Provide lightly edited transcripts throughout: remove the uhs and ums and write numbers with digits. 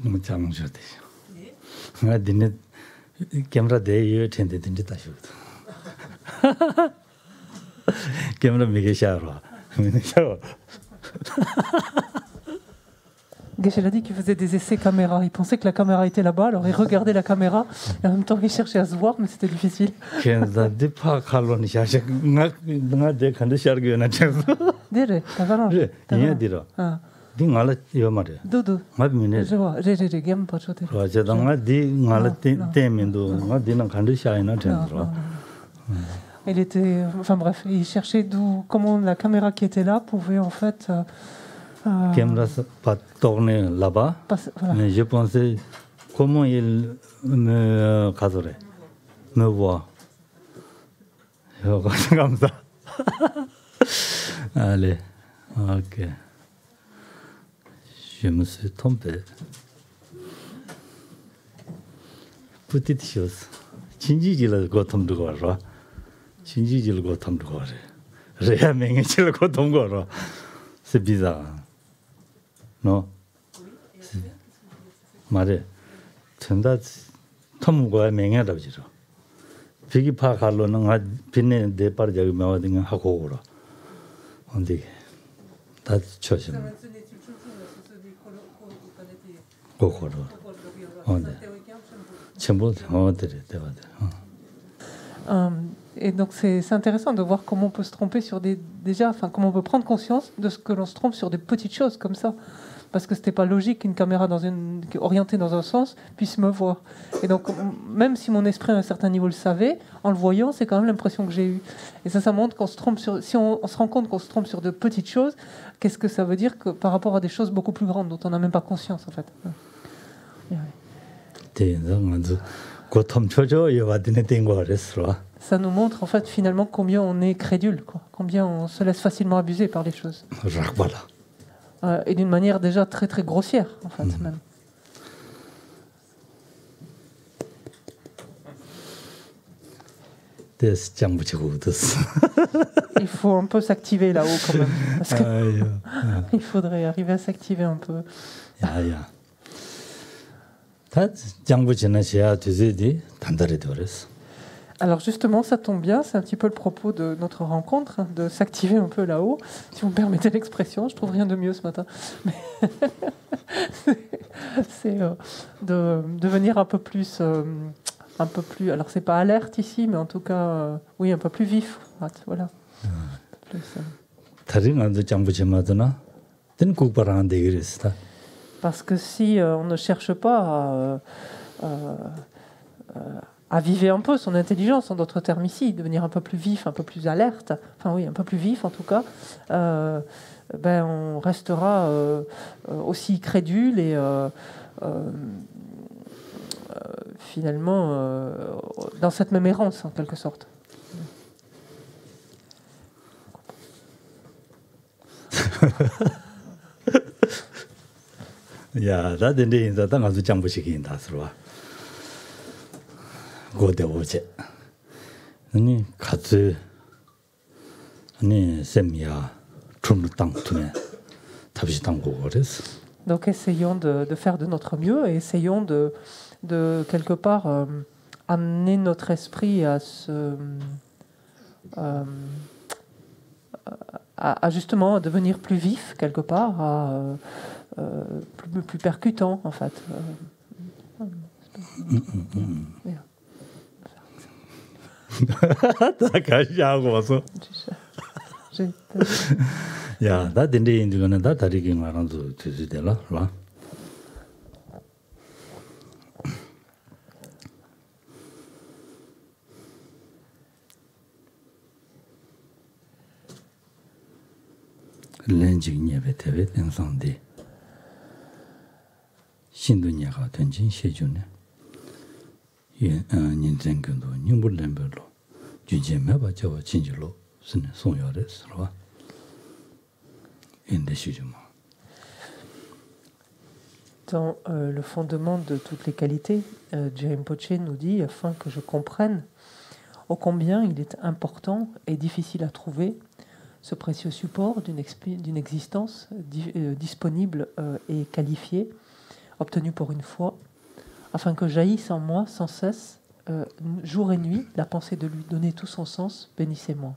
너무 장셔대. 나 dinner camera there attended in the tashu. Camera make shower. Geshe a dit qu'il faisait des essais caméra. Il pensait que la caméra était là-bas, alors il regardait la caméra et en même temps il cherchait à se voir, mais c'était difficile. Dire, t'as pas l'enjeu. Doudou. Je vois, j'ai gamme pas choté. Il était, enfin bref, il cherchait comment la caméra qui était là pouvait en fait. Caméra pas tourner là-bas. Voilà. Mais je pensais comment il me cadrait, me voit. Comme ça. Allez, ok. Je me suis trompé. Petite chose. 진지질을 고통 두고 와라. 진지질을 고통 두고 와라. 레야 맹해질 고통 두고 와라. C'est bizarre. Non? 말해. 전다 톰과 맹해라고 지로. 비기파 갈로는 아 빈내 내 빠르자고 매워딩 하고 오라. 언제 다 쳐심. 고고로. 언제. 전부 어들이 대바들. Et donc c'est intéressant de voir comment on peut se tromper sur comment on peut prendre conscience de ce que l'on se trompe sur des petites choses comme ça. Parce que c'était pas logique qu'une caméra orientée dans un sens puisse me voir. Et donc même si mon esprit à un certain niveau le savait, en le voyant, c'est quand même l'impression que j'ai eue. Et ça montre qu'on se trompe si on se rend compte qu'on se trompe sur de petites choses, qu'est-ce que ça veut dire que par rapport à des choses beaucoup plus grandes dont on n'a même pas conscience en fait. Ça nous montre en fait finalement combien on est crédule, quoi. Combien on se laisse facilement abuser par les choses. Et d'une manière déjà très très grossière en fait même. Il faut un peu s'activer là-haut quand même. Parce que il faudrait arriver à s'activer un peu. Alors justement, ça tombe bien, c'est un petit peu le propos de notre rencontre, de s'activer un peu là-haut, si vous me permettez l'expression. Je trouve rien de mieux ce matin. Mais c'est de devenir un peu plus, alors c'est pas alerte ici, mais en tout cas, oui, un peu plus vif. Voilà. Parce que si on ne cherche pas à viver un peu son intelligence, en d'autres termes ici, devenir un peu plus vif, un peu plus alerte, enfin oui, un peu plus vif en tout cas, on restera aussi crédule et finalement dans cette même errance en quelque sorte. 야, 나한테 인자 당 가서 장부시킨다 서로. 고대 오제. 아니 같이 아니 셈이야. 좀 땅투네. 답시 당고 그랬어. Donc essayons de faire de notre mieux et essayons de quelque part amener notre esprit à à justement devenir plus vif quelque part, plus percutant en fait. 다가시하고 와서. 야, 나 된대 인도는 다 다리기 말아서 되지들라, 봐. 렌징예배 대회 등상대 신도녀가 된진 시주네 인생근도 님불렘별로 주제매바 저와 진실로 선에 송여랬어 인데시주마. Dans le fondement de toutes les qualités, James Poche nous dit, afin que je comprenne ô combien il est important et difficile à trouver ce précieux support d'une existence disponible et qualifiée, obtenu pour une fois, afin que jaillisse en moi sans cesse, jour et nuit, la pensée de lui donner tout son sens. Bénissez-moi.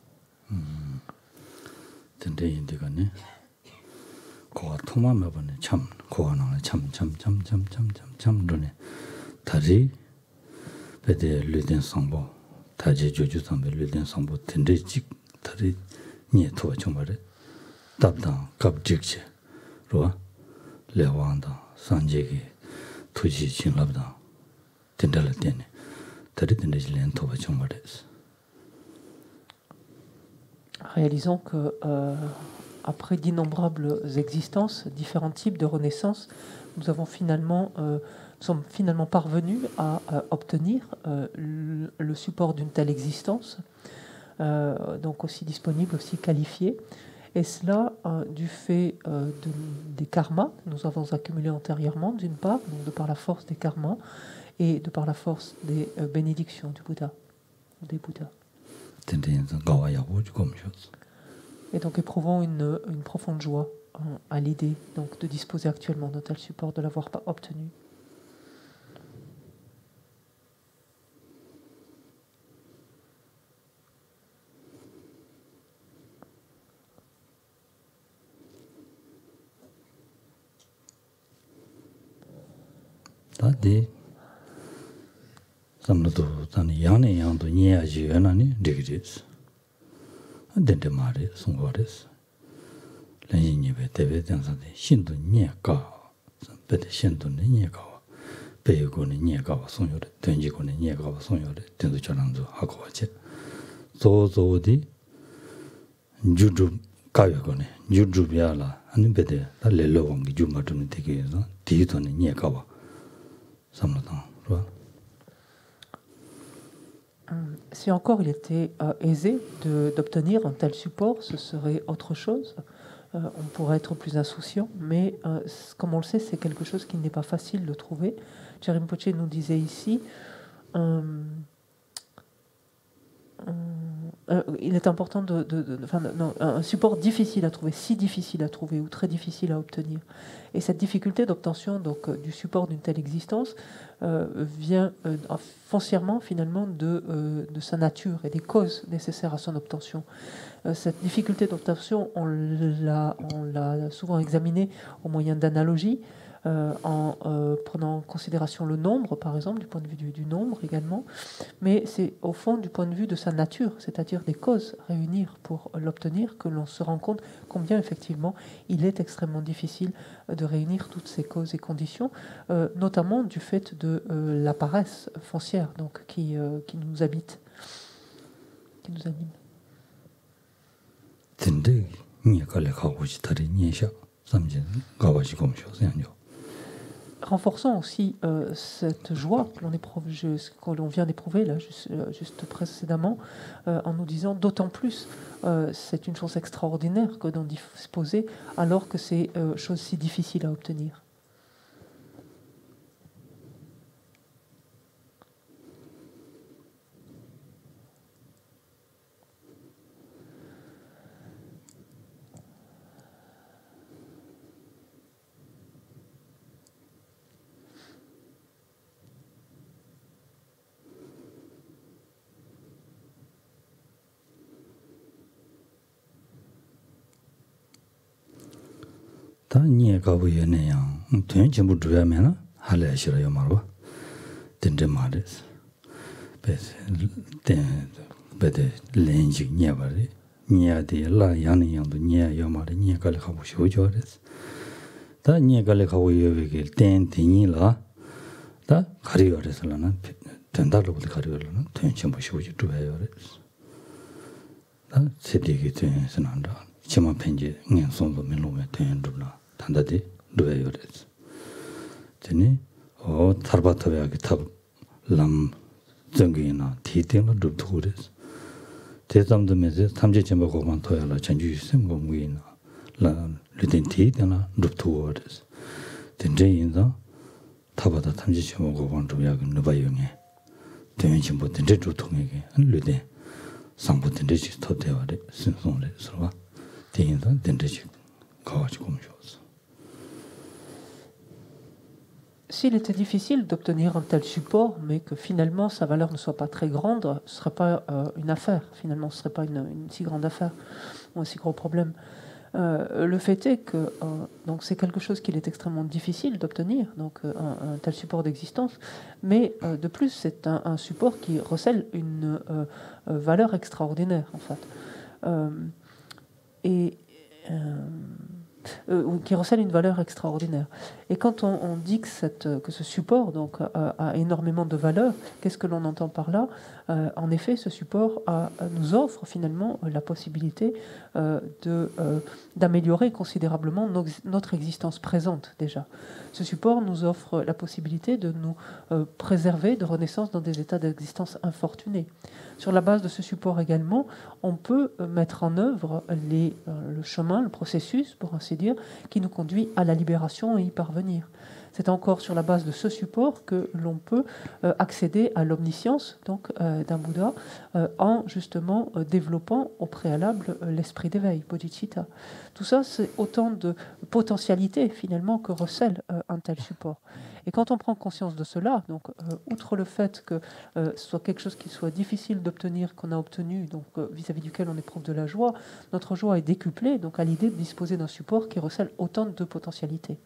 Réalisons que après d'innombrables existences, différents types de renaissances, nous sommes finalement parvenus à obtenir le support d'une telle existence, donc aussi disponible, aussi qualifiée, et cela du fait des karmas que nous avons accumulés antérieurement, d'une part, donc de par la force des karmas, et de par la force des bénédictions du Bouddha, des Bouddhas. Et donc éprouvons une profonde joie à l'idée donc, de disposer actuellement d'un tel support, de l'avoir obtenu. Si encore il était aisé d'obtenir un tel support, ce serait autre chose. On pourrait être plus insouciant, mais comme on le sait, c'est quelque chose qui n'est pas facile de trouver. Thierry Rinpoche nous disait ici, il est important un support difficile à trouver, si difficile à trouver ou très difficile à obtenir. Et cette difficulté d'obtention du support d'une telle existence vient foncièrement finalement de sa nature et des causes nécessaires à son obtention. Cette difficulté d'obtention, on l'a souvent examinée au moyen d'analogies, en prenant en considération le nombre, par exemple, du point de vue du nombre également, mais c'est au fond du point de vue de sa nature, c'est-à-dire des causes réunir pour l'obtenir, que l'on se rend compte combien effectivement il est extrêmement difficile de réunir toutes ces causes et conditions, notamment du fait de la paresse foncière donc, qui nous habite, qui nous anime. Renforçons aussi cette joie que l'on vient d'éprouver là, juste précédemment, en nous disant d'autant plus c'est une chose extraordinaire que d'en disposer alors que c'est chose si difficile à obtenir. Nie gabu yene yang tuen jimbu duya mena hale shira yo marwa dende mares bede lenji nye bari nye de la yani yang do nye yo mare nye gale gabu sho jores ta nye gale gabu yewege ten tini la ta gari yores la na tendarlo bud gari yores la tuen jimbu sho duya yores ta sedigi tuen senanda chima penje ngen sonzo menlume tuen dubla 단다디 루에요레스 제니 타르바타베아기 탑람 정기나 티팅로 루투레스 대담도메제 탐제 제목고만 토야라 전주 sem공위나 라 르덴티데나 루투레스 된제인자 타바다 탐제 제목고만 토야기 누바용에 대연심보 된제 루통에게 르데 상부 된제지 토대와레 신송레 서와 대인자 된제지 가가지고 오셔서 s'il était difficile d'obtenir un tel support, mais que finalement sa valeur ne soit pas très grande, ce ne serait pas une affaire, finalement, ce ne serait pas une si grande affaire, ou un si gros problème. Le fait est que donc c'est quelque chose qu'il est extrêmement difficile d'obtenir, donc un tel support d'existence, mais de plus c'est un support qui recèle une valeur extraordinaire en fait, et qui recèle une valeur extraordinaire. Et quand on dit que ce support donc, a énormément de valeur, qu'est-ce que l'on entend par là? En effet, ce support nous offre finalement la possibilité d'améliorer considérablement notre existence présente déjà. Ce support nous offre la possibilité de nous préserver de renaissance dans des états d'existence infortunés. Sur la base de ce support également, on peut mettre en œuvre le chemin, le processus, pour ainsi dire, qui nous conduit à la libération et y parvenir. C'est encore sur la base de ce support que l'on peut accéder à l'omniscience donc d'un Bouddha en justement développant au préalable l'esprit d'éveil, bodhicitta. Tout ça, c'est autant de potentialités finalement que recèle un tel support. Et quand on prend conscience de cela, donc outre le fait que ce soit quelque chose qui soit difficile d'obtenir, qu'on a obtenu, donc vis-à-vis duquel on éprouve de la joie, notre joie est décuplée donc à l'idée de disposer d'un support qui recèle autant de potentialités.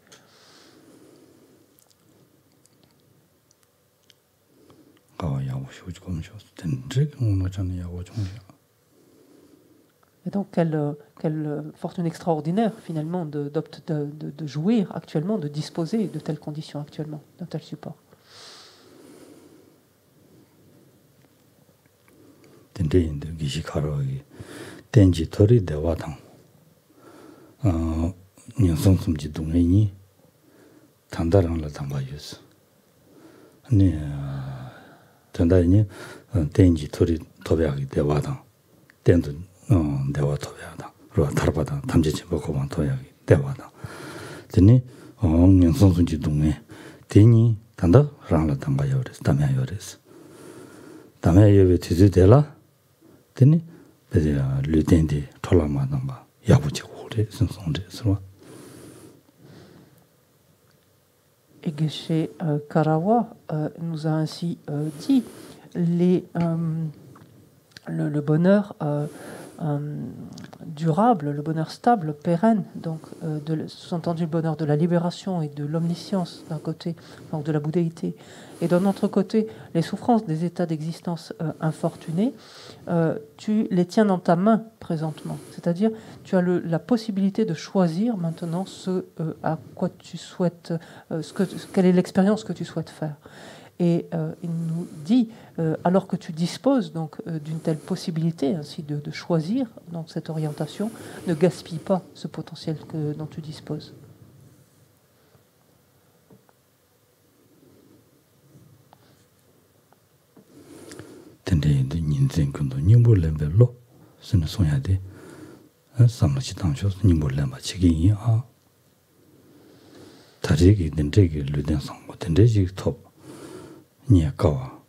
Et donc, quelle fortune extraordinaire, finalement, de jouir actuellement, de disposer de telles conditions actuellement, d'un tel support. 전다니 땡지 토리 토배하기 대화당 땡도 대화 토배하다 로 타르바다 탐지치 보고만 토야기 대화당 드니 영성순지 동에 데니 단다 랑라 담바 요레스 담야 요레스 담야 요베 뒤즈데라 드니 베야 르텐디 톨라마 담바 야부치고 그래 선송데스로 Et Geshe Karawa nous a ainsi dit le bonheur durable, le bonheur stable, pérenne, donc sous-entendu le bonheur de la libération et de l'omniscience d'un côté, donc de la bouddhéité, et d'un autre côté les souffrances des états d'existence infortunés, tu les tiens dans ta main présentement, c'est-à-dire tu as la possibilité de choisir maintenant ce à quoi tu souhaites, quelle est l'expérience que tu souhaites faire. Et il nous dit, alors que tu disposes donc d'une telle possibilité ainsi de choisir donc cette orientation, ne gaspille pas ce potentiel dont tu disposes. 니가와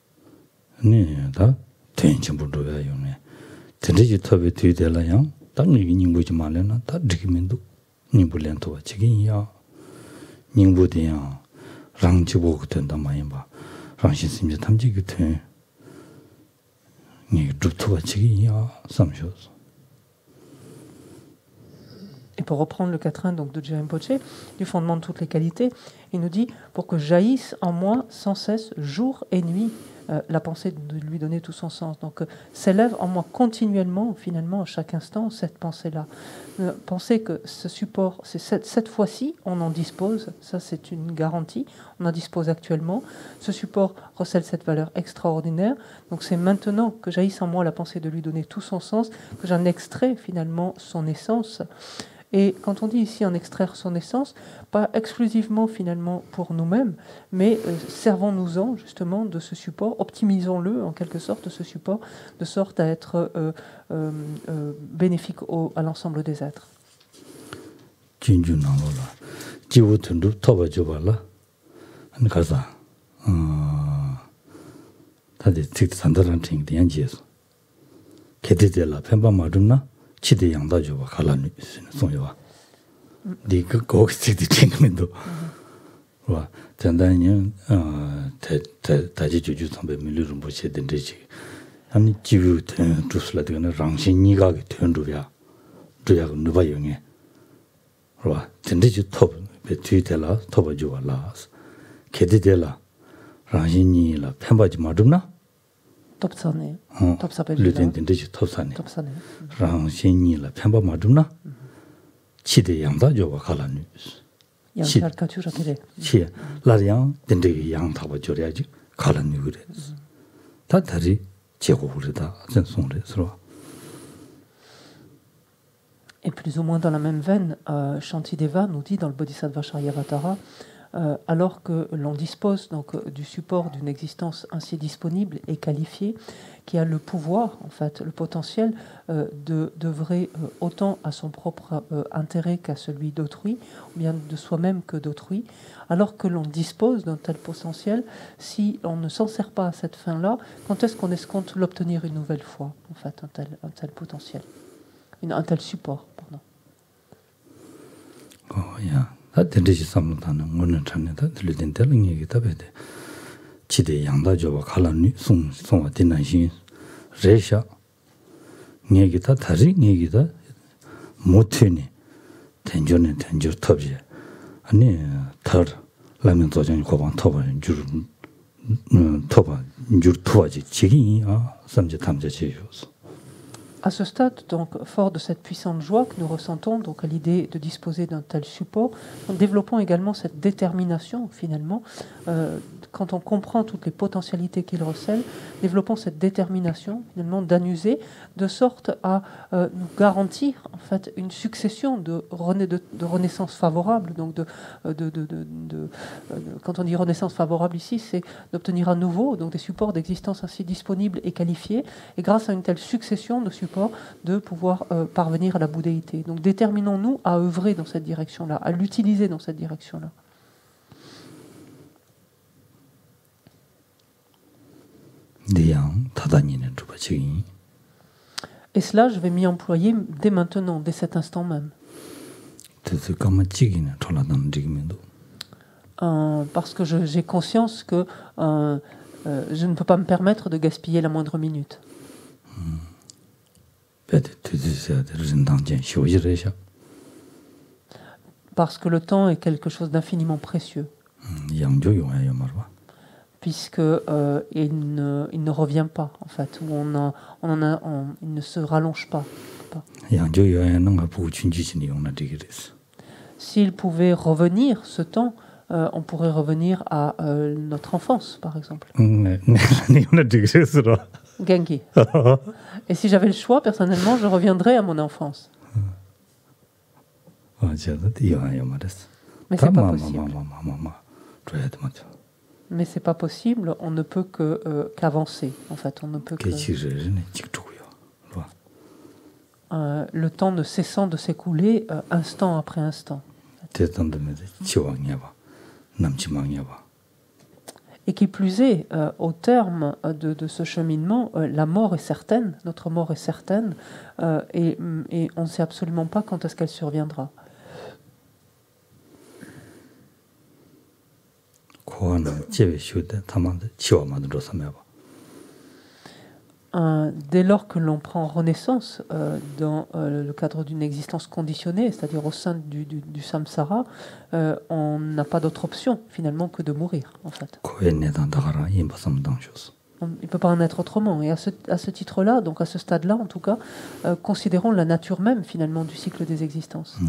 니다 텐션부도야 요네 텐지 톱에 뒤들라야 당연히 닝부지 말려나 다 드기면도 닝불렌토와 지긴이야 닝부디야 랑지보 된다 많이 봐 랑신심지 탐지 같은 니 줍토와 지긴이야 삼쇼스. Et pour reprendre le quatrain donc de Jérôme Poche, du fondement de toutes les qualités, il nous dit pour que jaillisse en moi sans cesse, jour et nuit, la pensée de lui donner tout son sens. Donc s'élève en moi continuellement, finalement, à chaque instant, cette pensée-là. Pensez que ce support, c'est cette fois-ci, on en dispose, ça c'est une garantie, on en dispose actuellement. Ce support recèle cette valeur extraordinaire. Donc c'est maintenant que jaillisse en moi la pensée de lui donner tout son sens, que j'en extrais finalement son essence. Et quand on dit ici en extraire son essence, pas exclusivement finalement pour nous-mêmes, mais servons-nous-en justement de ce support, optimisons-le en quelque sorte, ce support, de sorte à être bénéfique à l'ensemble des êtres. 치대 양다죠 갈라니 송여와 네가 거기 찍디 땡면도 와 단단히 다지 주주 선배 밀르는 보시 된대지 아니 지우 된 주스라 되는 랑신이가 된 주야 주야 누가 용해 와 된대지 톱 배트이텔라 톱어주와라 개디텔라 랑신이라 펜바지 마dum나 톱사네 톱사벨 르된 된대지 톱사네 톱사네 랑신이라 펜바 마dum나 치대 양다 줘봐 갈라니 양살까주라 그래 치 라량 된대기 양 타버 줘야지 갈라니 그래 다 다리 제고 그러다 전송을 서로 Et plus ou moins dans la même veine, Shantideva nous dit dans le Bodhisattva Charyavatara, alors que l'on dispose donc du support d'une existence ainsi disponible et qualifiée, qui a le pouvoir, en fait, le potentiel d'œuvrer autant à son propre intérêt qu'à celui d'autrui, ou bien de soi-même que d'autrui, alors que l'on dispose d'un tel potentiel, si on ne s'en sert pas à cette fin-là, quand est-ce qu'on escompte l'obtenir une nouvelle fois, en fait, un tel potentiel, un tel support, pardon. 야, 다 된대지 삼는다는 거는 전에다 들리던 때는 얘기 답해 돼. 지대 양다저와 갈라니 송송와 디난신 레샤 얘기 다 다리 얘기다 못해니 텐전에 텐저 탑지 아니 털 라면 도전이 고방 탑은 줄 탑은 줄 투하지 지기 삼제 탐제 지요서 À ce stade, donc, fort de cette puissante joie que nous ressentons, donc à l'idée de disposer d'un tel support, en développant également cette détermination, finalement, quand on comprend toutes les potentialités qu'il recèle, développons cette détermination, finalement, d'user, de sorte à nous garantir, en fait, une succession de renaissances favorables. Donc, quand on dit renaissance favorable ici, c'est d'obtenir à nouveau donc, des supports d'existence ainsi disponibles et qualifiés, et grâce à une telle succession de supports, de pouvoir parvenir à la bouddhéité. Donc déterminons-nous à œuvrer dans cette direction-là, à l'utiliser dans cette direction-là. Et cela, je vais m'y employer dès maintenant, dès cet instant même. Parce que j'ai conscience que je ne peux pas me permettre de gaspiller la moindre minute. Parce que le temps est quelque chose d'infiniment précieux. Puisque il ne revient pas, en fait, ou il ne se rallonge pas. S'il pouvait revenir, ce temps, on pourrait revenir à notre enfance, par exemple. Genki. Et si j'avais le choix, personnellement, je reviendrais à mon enfance. Mais c'est pas possible. Mais c'est pas possible. On ne peut qu'avancer. En fait, on ne peut que. Le temps ne cessant de s'écouler instant après instant. Et qui plus est, au terme de ce cheminement, la mort est certaine, notre mort est certaine, et on ne sait absolument pas quand est-ce qu'elle surviendra. Dès lors que l'on prend renaissance dans le cadre d'une existence conditionnée, c'est-à-dire au sein du samsara, on n'a pas d'autre option finalement que de mourir, en fait. Il ne peut pas en être autrement. Et à ce titre-là, donc à ce stade-là en tout cas, considérons la nature même finalement du cycle des existences.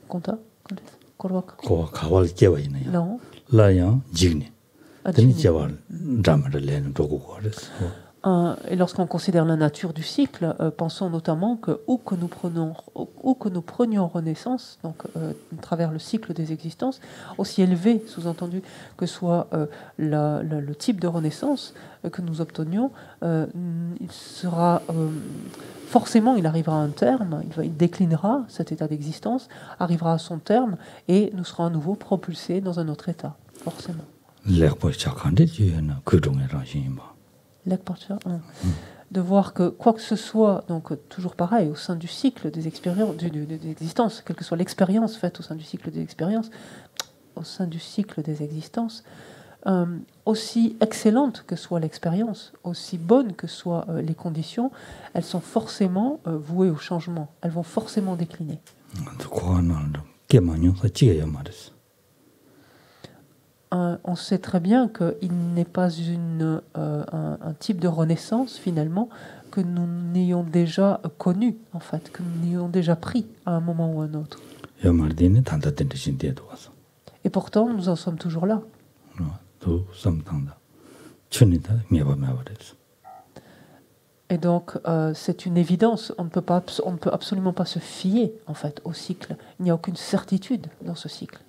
Conta? Et lorsqu'on considère la nature du cycle, pensons notamment que où que nous prenions renaissance, donc à travers le cycle des existences, aussi élevé, sous-entendu, que soit le type de renaissance que nous obtenions, il sera forcément, il arrivera à un terme, il déclinera cet état d'existence, arrivera à son terme, et nous serons à nouveau propulsés dans un autre état, forcément. de voir que quoi que ce soit, donc toujours pareil, au sein du cycle des expériences, des existences, quelle que soit l'expérience faite au sein du cycle des expériences, au sein du cycle des existences, aussi excellente que soit l'expérience, aussi bonne que soient les conditions, elles sont forcément vouées au changement, elles vont forcément décliner. On sait très bien qu'il n'est pas un type de renaissance, finalement, que nous n'ayons déjà connu, en fait, que nous n'ayons déjà pris à un moment ou à un autre. Et pourtant, nous en sommes toujours là. Et donc, c'est une évidence. On ne peut absolument pas se fier, en fait, au cycle. Il n'y a aucune certitude dans ce cycle.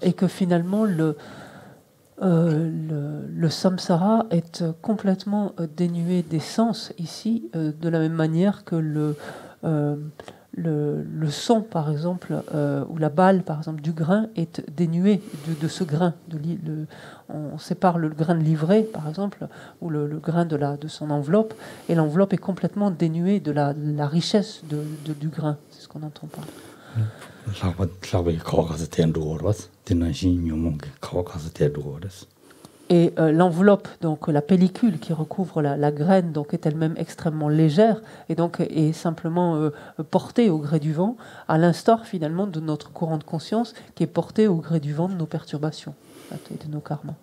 Et que finalement, le samsara est complètement dénué d'essence ici, de la même manière que le son, par exemple, ou la balle, par exemple, du grain est dénué de ce grain. On sépare le grain de l'ivraie, par exemple, ou le grain de son enveloppe, et l'enveloppe est complètement dénuée de la richesse du grain. C'est ce qu'on entend par là. Et l'enveloppe, donc la pellicule qui recouvre la graine, donc est elle-même extrêmement légère et donc est simplement portée au gré du vent, à l'instar finalement de notre courant de conscience qui est porté au gré du vent de nos perturbations et de nos karmas.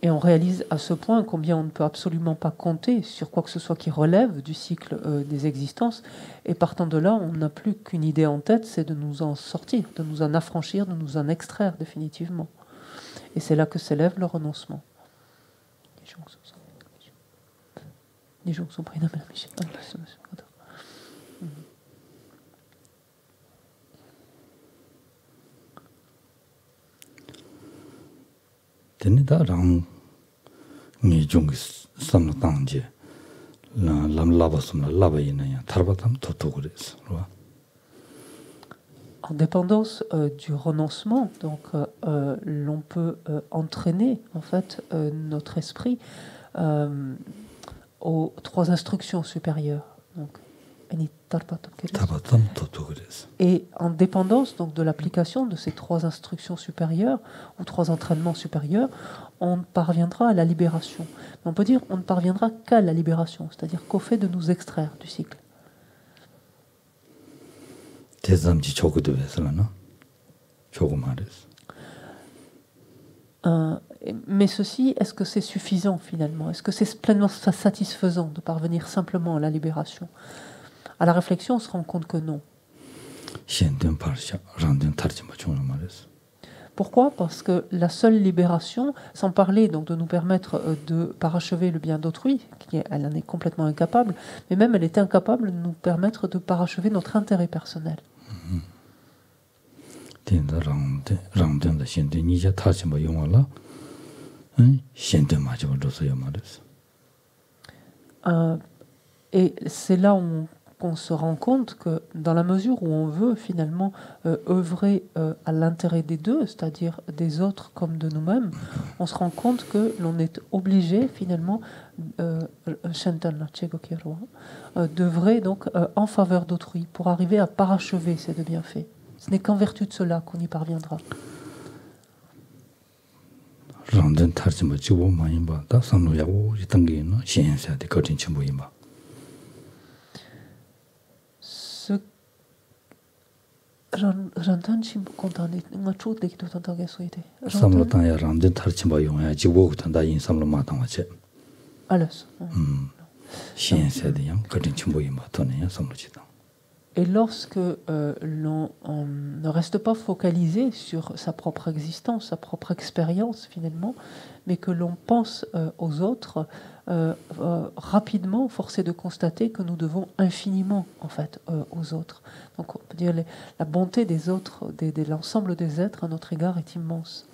Et on réalise à ce point combien on ne peut absolument pas compter sur quoi que ce soit qui relève du cycle des existences. Et partant de là, on n'a plus qu'une idée en tête, c'est de nous en sortir, de nous en affranchir, de nous en extraire définitivement. Et c'est là que s'élève le renoncement. En dépendance du renoncement, donc l'on peut entraîner en fait notre esprit aux trois instructions supérieures. Donc, et en dépendance donc de l'application de ces trois instructions supérieures ou trois entraînements supérieurs, on parviendra à la libération. Mais on peut dire on ne parviendra qu'à la libération, c'est-à-dire qu'au fait de nous extraire du cycle. Mais ceci, est-ce que c'est suffisant finalement? Est-ce que c'est pleinement satisfaisant de parvenir simplement à la libération? À la réflexion, on se rend compte que non. Pourquoi? Parce que la seule libération, sans parler donc de nous permettre de parachever le bien d'autrui, elle en est complètement incapable, mais même elle est incapable de nous permettre de parachever notre intérêt personnel. Et c'est là qu'on se rend compte que dans la mesure où on veut finalement œuvrer à l'intérêt des deux, c'est-à-dire des autres comme de nous-mêmes, on se rend compte que l'on est obligé finalement d'œuvrer donc en faveur d'autrui pour arriver à parachever ces deux bienfaits. Ce n'est qu'en vertu de cela qu'on y parviendra. J'entends si vous contendez, ma chute de qui tout entend qu'elle souhaite. Et lorsque on ne reste pas focalisé sur sa propre existence, sa propre expérience finalement, mais que l'on pense aux autres, rapidement, force est de constater que nous devons infiniment en fait aux autres. Donc on peut dire la bonté des autres, de l'ensemble des êtres à notre égard est immense.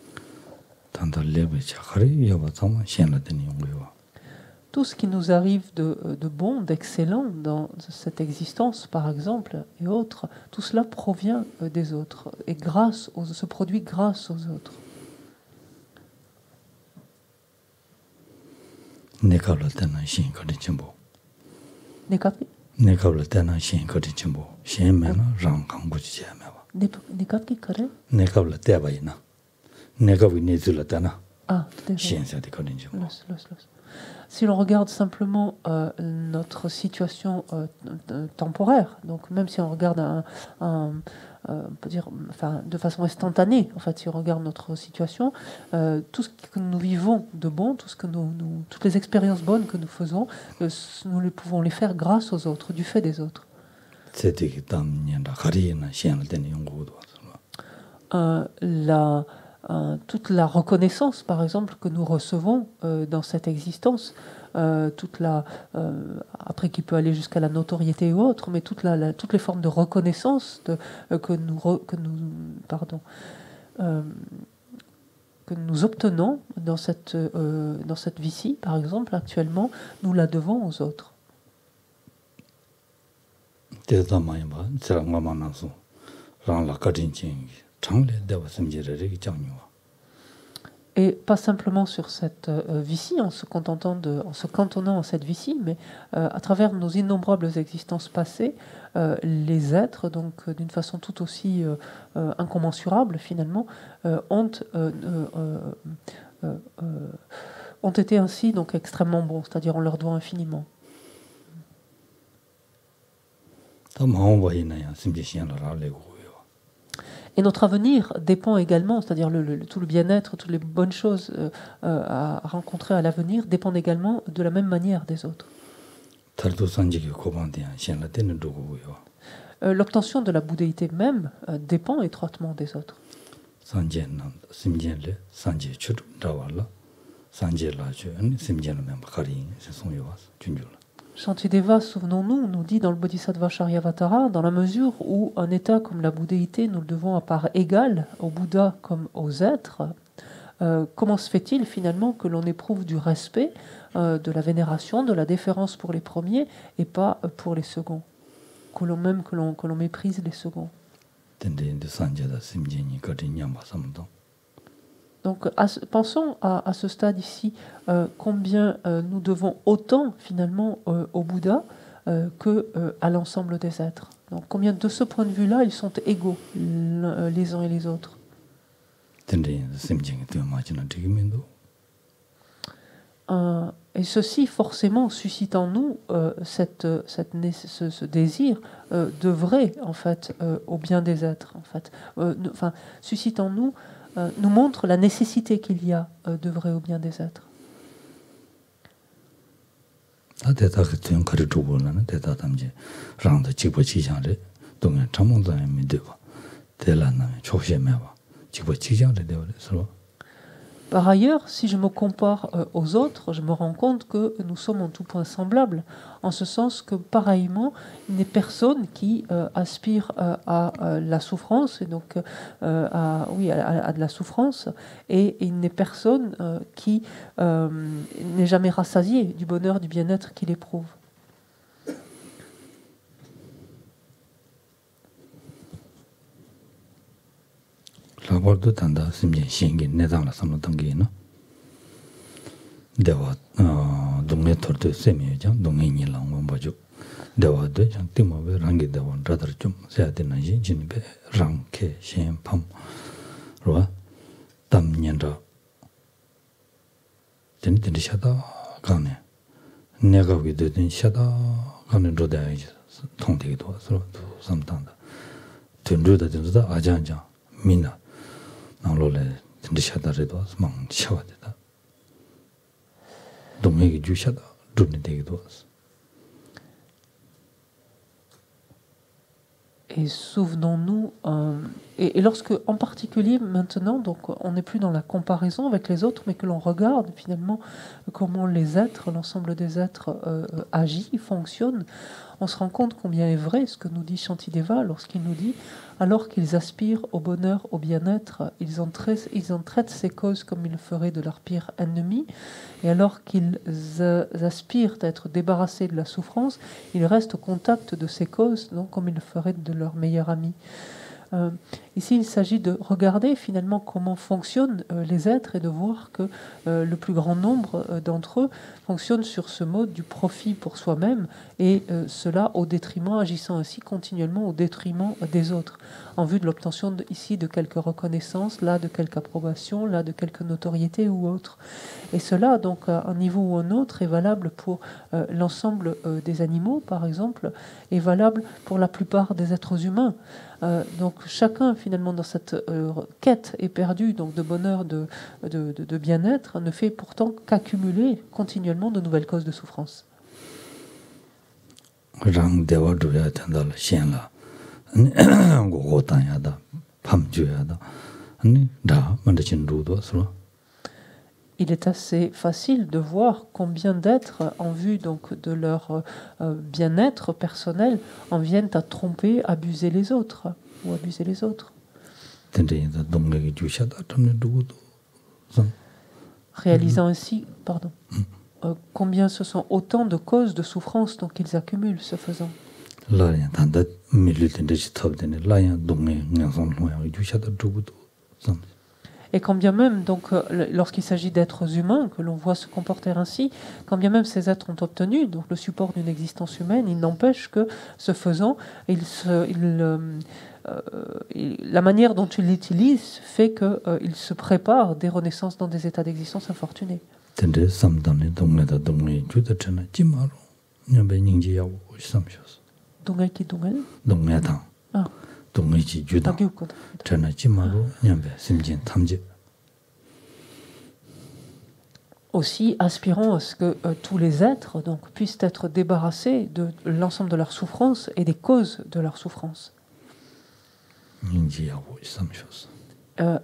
Tout ce qui nous arrive de bon, d'excellent dans cette existence, par exemple, et autres, tout cela provient des autres et se produit grâce aux autres. Si l'on regarde simplement notre situation temporaire, donc même si on regarde on peut dire, enfin, de façon instantanée, en fait, si on regarde notre situation, tout ce que nous vivons de bon, toutes les expériences bonnes que nous faisons, nous pouvons les faire grâce aux autres, du fait des autres. Toute la reconnaissance, par exemple, que nous recevons dans cette existence, après qui peut aller jusqu'à la notoriété ou autre, mais toutes les formes de reconnaissance que nous obtenons dans cette vie-ci, par exemple, actuellement, nous la devons aux autres. Et pas simplement sur cette vie-ci, en se cantonnant à cette vie-ci, mais à travers nos innombrables existences passées, les êtres, donc d'une façon tout aussi incommensurable finalement, ont été ainsi donc extrêmement bons, c'est-à-dire on leur doit infiniment. Et notre avenir dépend également, c'est-à-dire tout le bien-être, toutes les bonnes choses à rencontrer à l'avenir dépendent également de la même manière des autres. L'obtention de la bouddhéité même dépend étroitement des autres. Shantideva, souvenons-nous, nous dit dans le Bodhisattva Charyavatara, dans la mesure où un état comme la bouddhéité, nous le devons à part égale au Bouddha comme aux êtres, comment se fait-il finalement que l'on éprouve du respect, de la vénération, de la déférence pour les premiers et pas pour les seconds, que l'on méprise les seconds? Donc, pensons à ce stade ici, combien nous devons autant finalement au Bouddha qu'à l'ensemble des êtres. Donc, combien de ce point de vue-là, ils sont égaux les uns et les autres. Et ceci forcément suscite en nous ce désir d'œuvrer en fait au bien des êtres. En fait, suscite en nous nous montre la nécessité qu'il y a d'œuvrer au bien des êtres. Par ailleurs, si je me compare aux autres, je me rends compte que nous sommes en tout point semblables, en ce sens que pareillement, il n'est personne qui aspire à la souffrance, et donc à de la souffrance, et il n'est personne qui n'est jamais rassasié du bonheur, du bien-être qu'il éprouve. 라고도 단다 심지 신기 내장라 삼로 등기나 대화 동네 tor도 세미죠 동네니랑 원바죠 대화도 좀 팀어베 랑게 대화 다들 좀 해야 되는지 진베 랑케 셴팜 로아 담년다 진짜 샤다 가네 내가 위드든 샤다 가는 로다이지 통되기도 서로도 삼단다 된르다 된르다 아장장 미나 나로래 진짜다래도 망 샤와다 동네기 주샤다 눈이 되기도 Et souvenons-nous, et lorsque, en particulier maintenant, donc on n'est plus dans la comparaison avec les autres, mais que l'on regarde finalement comment les êtres, l'ensemble des êtres agit, fonctionne, on se rend compte combien est vrai ce que nous dit Shantideva lorsqu'il nous dit alors qu'ils aspirent au bonheur, au bien-être, ils en traitent ces causes comme ils le feraient de leur pire ennemi, et alors qu'ils aspirent à être débarrassés de la souffrance, ils restent au contact de ces causes, donc comme ils le feraient de leur meilleur ami. Ici, il s'agit de regarder finalement comment fonctionnent les êtres et de voir que le plus grand nombre d'entre eux fonctionnent sur ce mode du profit pour soi-même et cela au détriment, agissant ainsi continuellement au détriment des autres, en vue de l'obtention ici de quelques reconnaissances, là de quelque approbation, là de quelque notoriété ou autre. Et cela, donc, à un niveau ou un autre, est valable pour l'ensemble des animaux, par exemple, est valable pour la plupart des êtres humains. Donc chacun finalement dans cette quête éperdue donc de bonheur, de bien-être, ne fait pourtant qu'accumuler continuellement de nouvelles causes de souffrance. Il est assez facile de voir combien d'êtres, en vue donc de leur bien-être personnel, en viennent à tromper, abuser les autres ou abuser les autres. Réalisant ainsi, combien ce sont autant de causes de souffrance donc qu'ils accumulent ce faisant. Et quand bien même, donc, lorsqu'il s'agit d'êtres humains, que l'on voit se comporter ainsi, quand bien même ces êtres ont obtenu donc, le support d'une existence humaine, il n'empêche que, ce faisant, la manière dont ils l'utilisent fait qu'ils se préparent des renaissances dans des états d'existence infortunés. Dongel qui dongel? Ah. Aussi, aspirons à ce que tous les êtres donc, puissent être débarrassés de l'ensemble de leur souffrance et des causes de leur souffrance.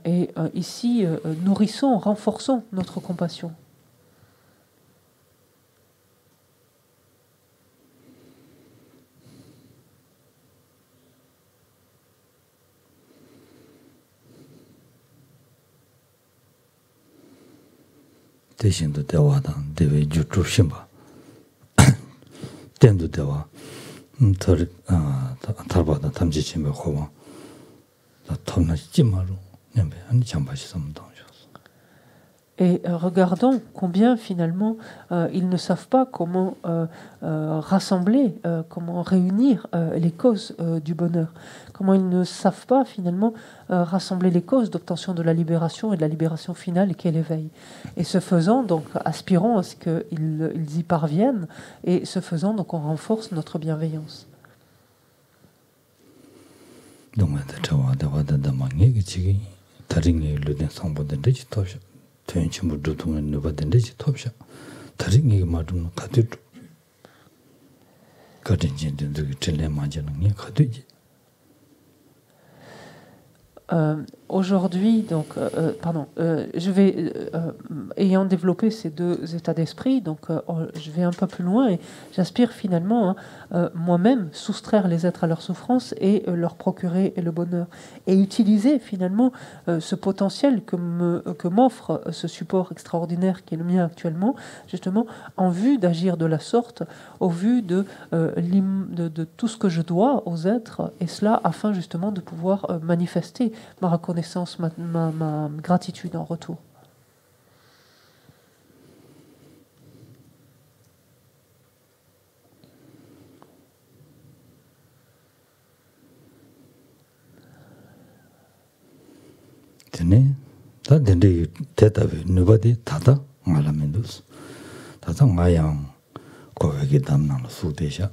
Et ici, nourrissons, renforçons notre compassion. 대신도 대화당 대외 주주 심바 된도 대화 탈바다 탐지 심바 호와 탐나지 마로 냠배 아니 잠바시 섬도. Et regardons combien finalement ils ne savent pas comment rassembler, comment réunir les causes du bonheur. Comment ils ne savent pas finalement rassembler les causes d'obtention de la libération et de la libération finale qui est l'éveil. Et ce faisant, donc, aspirons à ce qu'ils y parviennent et ce faisant, donc, on renforce notre bienveillance. Aujourd'hui, donc, je vais, ayant développé ces deux états d'esprit, donc je vais un peu plus loin et j'aspire finalement moi-même soustraire les êtres à leur souffrance et leur procurer le bonheur et utiliser finalement ce potentiel que m'offre ce support extraordinaire qui est le mien actuellement, justement en vue d'agir de la sorte, au vu de tout ce que je dois aux êtres, et cela afin justement de pouvoir manifester ma reconnaissance, ma gratitude en retour. Tene, ta dende tetabe nubadi tata ngalamendus. Tata ngayang kovegi damnang sudesha.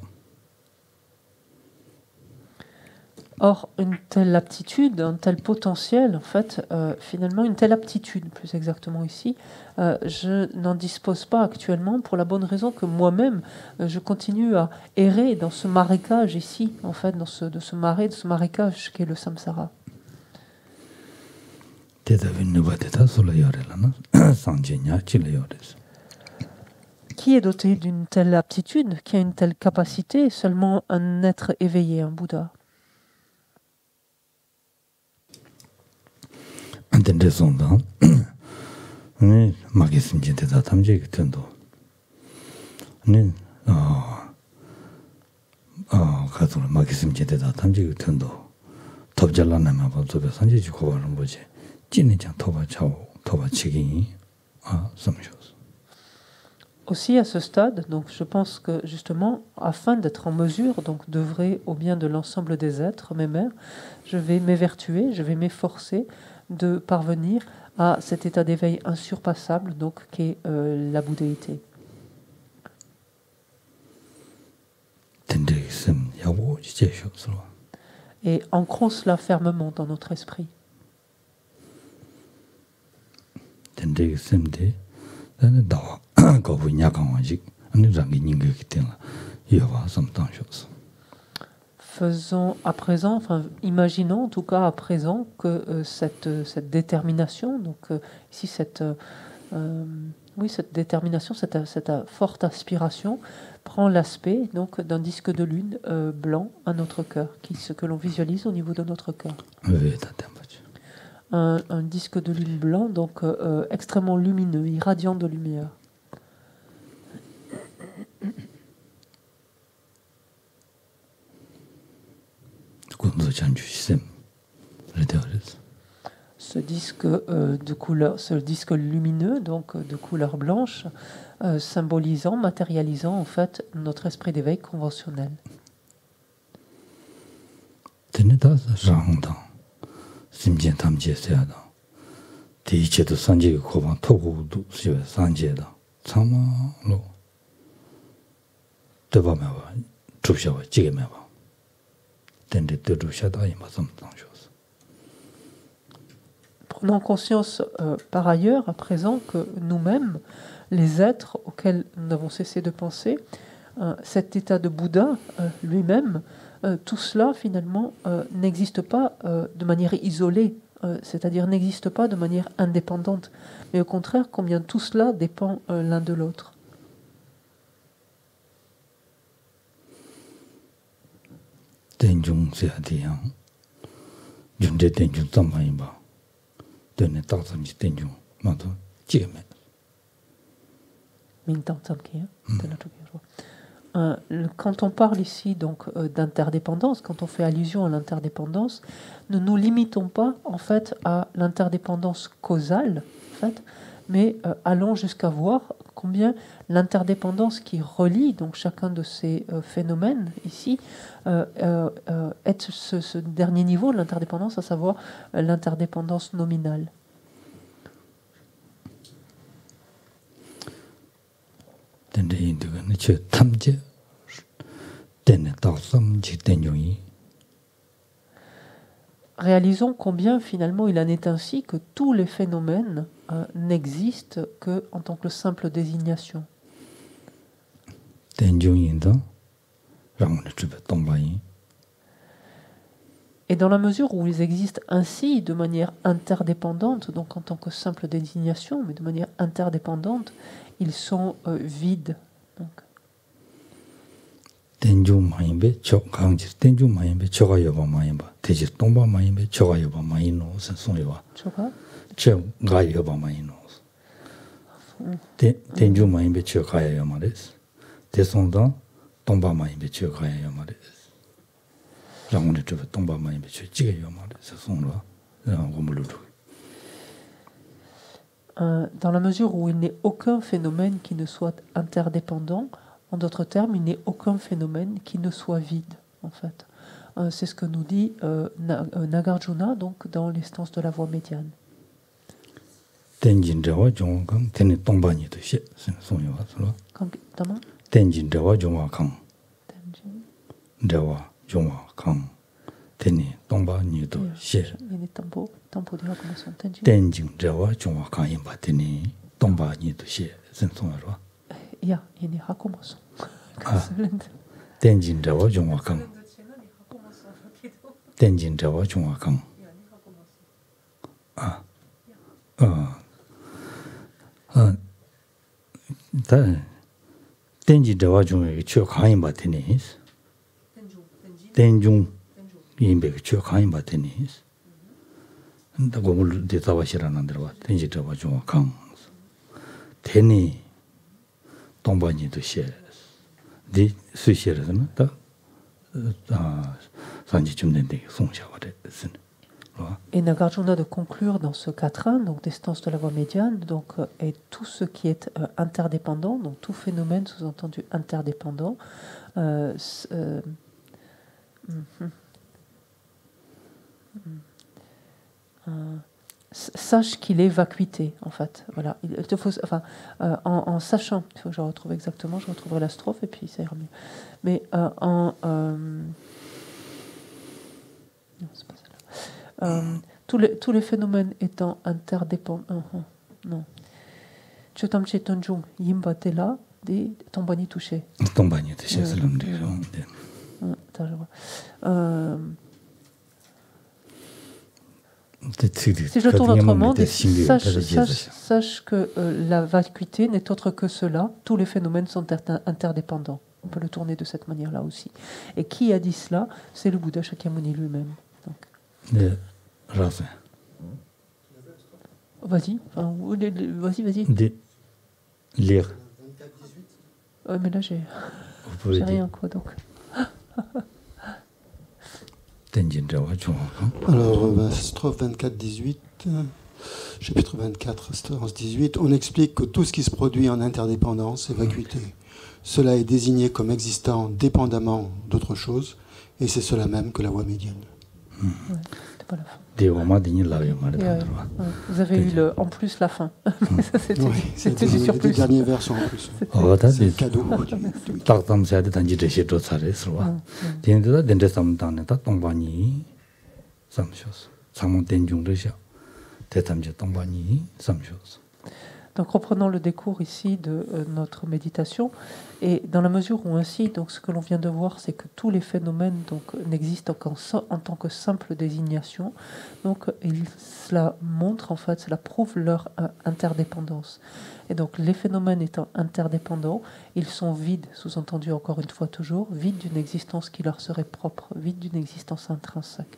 Or, une telle aptitude, un tel potentiel, en fait, finalement, une telle aptitude, plus exactement ici, je n'en dispose pas actuellement pour la bonne raison que moi-même, je continue à errer dans ce marécage ici, en fait, de ce marécage qu'est le samsara. Qui est doté d'une telle aptitude, qui a une telle capacité? Seulement un être éveillé, un Bouddha. Aussi à ce stade, donc je pense que justement, afin d'être en mesure donc d'œuvrer au bien de l'ensemble des êtres, mes mères, je vais m'évertuer, je vais m'efforcer de parvenir à cet état d'éveil insurpassable, donc qui est la bouddhéité. Et ancrons cela fermement dans notre esprit. Faisons à présent, enfin imaginons en tout cas à présent que cette détermination, donc ici cette détermination, cette forte aspiration prend l'aspect donc d'un disque de lune blanc à notre cœur, ce que l'on visualise au niveau de notre cœur. Un disque de lune blanc, donc extrêmement lumineux, irradiant de lumière. Ce disque lumineux, donc de couleur blanche, symbolisant, matérialisant en fait notre esprit d'éveil conventionnel. Prenons conscience par ailleurs, à présent, que nous-mêmes, les êtres auxquels nous n'avons cessé de penser, cet état de Bouddha lui-même, tout cela finalement n'existe pas de manière isolée, c'est-à-dire n'existe pas de manière indépendante, mais au contraire, combien tout cela dépend l'un de l'autre. Quand on parle ici donc d'interdépendance, quand on fait allusion à l'interdépendance, ne nous limitons pas en fait à l'interdépendance causale, en fait, mais allons jusqu'à voir combien l'interdépendance qui relie donc chacun de ces phénomènes ici est ce dernier niveau de l'interdépendance, à savoir l'interdépendance nominale. Réalisons combien finalement il en est ainsi que tous les phénomènes n'existent qu'en tant que simple désignation. Et dans la mesure où ils existent ainsi de manière interdépendante, donc en tant que simple désignation, mais de manière interdépendante, ils sont vides. Donc. Dans la mesure où il n'est aucun phénomène qui ne soit interdépendant, en d'autres termes, il n'est aucun phénomène qui ne soit vide, en fait. C'est ce que nous dit Nagarjuna, donc, dans l'instance de la voie médiane. teni tongpa nido she. Yene tampo di hakumason tenjin. Tenjin rewa chungwa kanyinpa teni tongpa nido she. Sensonga rwa. Ya, yene hakumason. Tenjin rewa chungwa kang. Tenjin rewa chungwa kang. Tenjin rewa chungwa chio kanyinpa teni. Tenjung yinpe chio kanyinpa teni. Da gomul de tawa shiranandirwa. Tenjin rewa chungwa kang. Teni tongpa nido she. Di sui she resana. Da sanji chumdende songshawa resana. Et Nagarjuna de conclure dans ce quatrain, donc distance de la voie médiane, donc et tout ce qui est interdépendant, donc tout phénomène sous-entendu interdépendant, sache qu'il est vacuité, en fait. Voilà. Il te faut, enfin, en sachant, il faut que je retrouve exactement, je retrouverai la strophe et puis ça ira mieux. Mais non, c'est pas ça. Tous les phénomènes étant interdépendants. Non. Chotam chetonjung yimba tela de tombani touché. Tombani touché, c'est l'homme de. Attends, je vois. Si je tourne autrement, sache que la vacuité n'est autre que cela. Tous les phénomènes sont interdépendants. On peut le tourner de cette manière-là aussi. Et qui a dit cela? C'est le Bouddha Shakyamuni lui-même. Vas-y, vas-y. Lire. Ouais, mais là j'ai rien quoi donc. Alors, strophe 24-18, chapitre 24, strophe 18, on explique que tout ce qui se produit en interdépendance est vacuité. Cela est désigné comme existant dépendamment d'autre chose, et c'est cela même que la voie médiane. Ouais, c'était pas la fin. Vous avez eu en plus la fin. Ça, c'était du surplus. Les derniers vers sont en plus. C'est cadeau. Donc reprenons le décours ici de notre méditation, et dans la mesure où ainsi, donc ce que l'on vient de voir, c'est que tous les phénomènes donc n'existent en tant que simple désignation. Donc cela montre en fait, cela prouve leur interdépendance. Et donc les phénomènes étant interdépendants, ils sont vides, sous-entendu encore une fois toujours, vides d'une existence qui leur serait propre, vides d'une existence intrinsèque.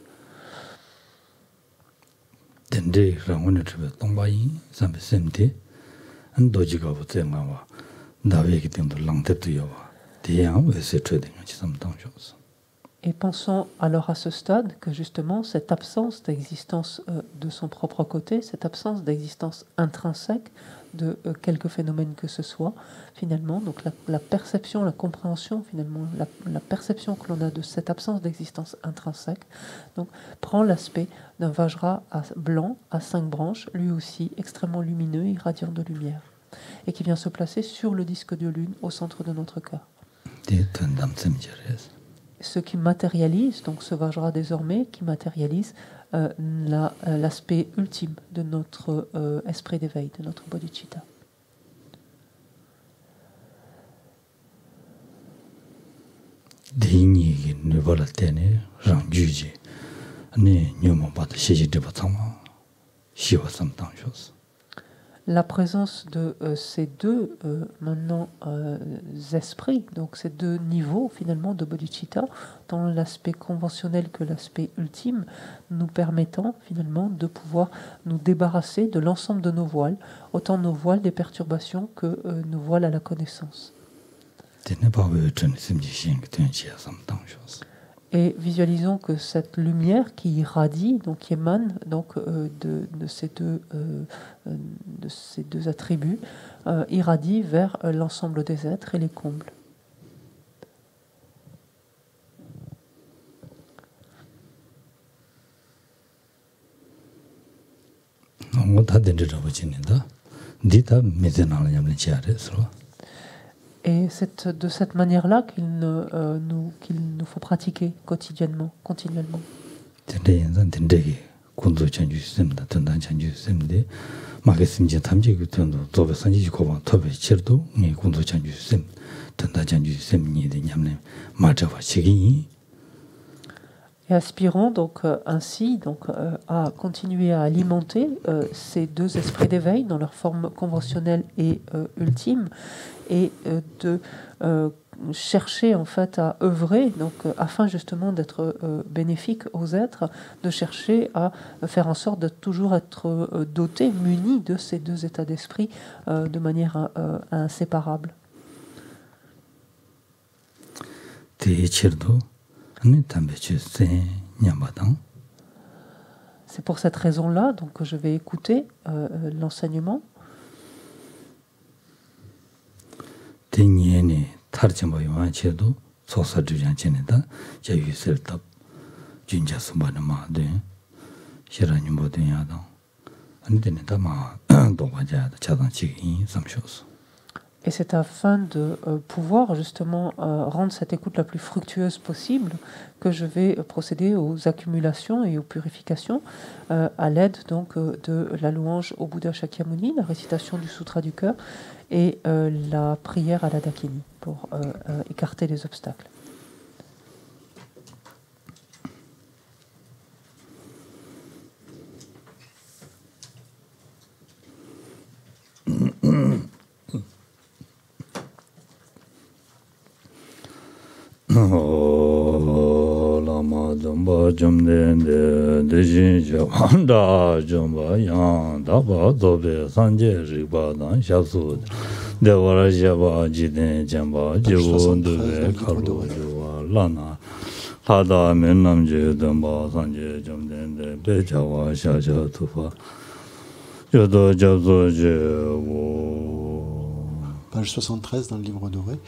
Et pensons alors à ce stade que justement cette absence d'existence de son propre côté, cette absence d'existence intrinsèque de quelque phénomène que ce soit, finalement, donc la perception, la compréhension, finalement, la perception que l'on a de cette absence d'existence intrinsèque, donc prend l'aspect d'un Vajra blanc à 5 branches, lui aussi extrêmement lumineux, irradiant de lumière, et qui vient se placer sur le disque de lune au centre de notre cœur. Ce qui matérialise, donc ce Vajra désormais, qui matérialise l'aspect ultime de notre esprit d'éveil, de notre bodhicitta. La présence de ces deux maintenant esprits, donc ces deux niveaux finalement de bodhicitta, tant l'aspect conventionnel que l'aspect ultime, nous permettant finalement de pouvoir nous débarrasser de l'ensemble de nos voiles, autant nos voiles des perturbations que nos voiles à la connaissance. Et visualisons que cette lumière qui irradie, donc qui émane donc, de ces deux attributs, irradie vers l'ensemble des êtres et les comble. Et c'est de cette manière-là qu'il nous faut pratiquer quotidiennement, continuellement. tendeyensan tendegi kundu chanju semda tendan chanju semde mage simje tamje gutendo tobe sanji koban tobe cherdo ni kundu chanju sem tenda chanju sem ni de nyamne majawa chigi. Et aspirons donc ainsi à continuer à alimenter ces deux esprits d'éveil dans leur forme conventionnelle et ultime, et de chercher en fait à œuvrer afin justement d'être bénéfique aux êtres, de chercher à faire en sorte de toujours être doté, muni de ces deux états d'esprit de manière inséparable. C'est pour cette raison-là que je vais écouter l'enseignement. Et c'est afin de pouvoir justement rendre cette écoute la plus fructueuse possible que je vais procéder aux accumulations et aux purifications à l'aide de la louange au Bouddha Shakyamuni, la récitation du Sutra du cœur et la prière à la Dakini pour écarter les obstacles. Lama Jamba Jamden de Jin Jabanda Jamba Yang Daba Dobe Sanje Riba Dan Shasu Devara Jaba Jiden Jamba Jibu Dube Kalu Jiwa Lana Hada Menam Jedamba Sanje Jamden de Bejawa Shasha Tufa Yodo Jabzo Jewo. Page 73 dans le livre doré.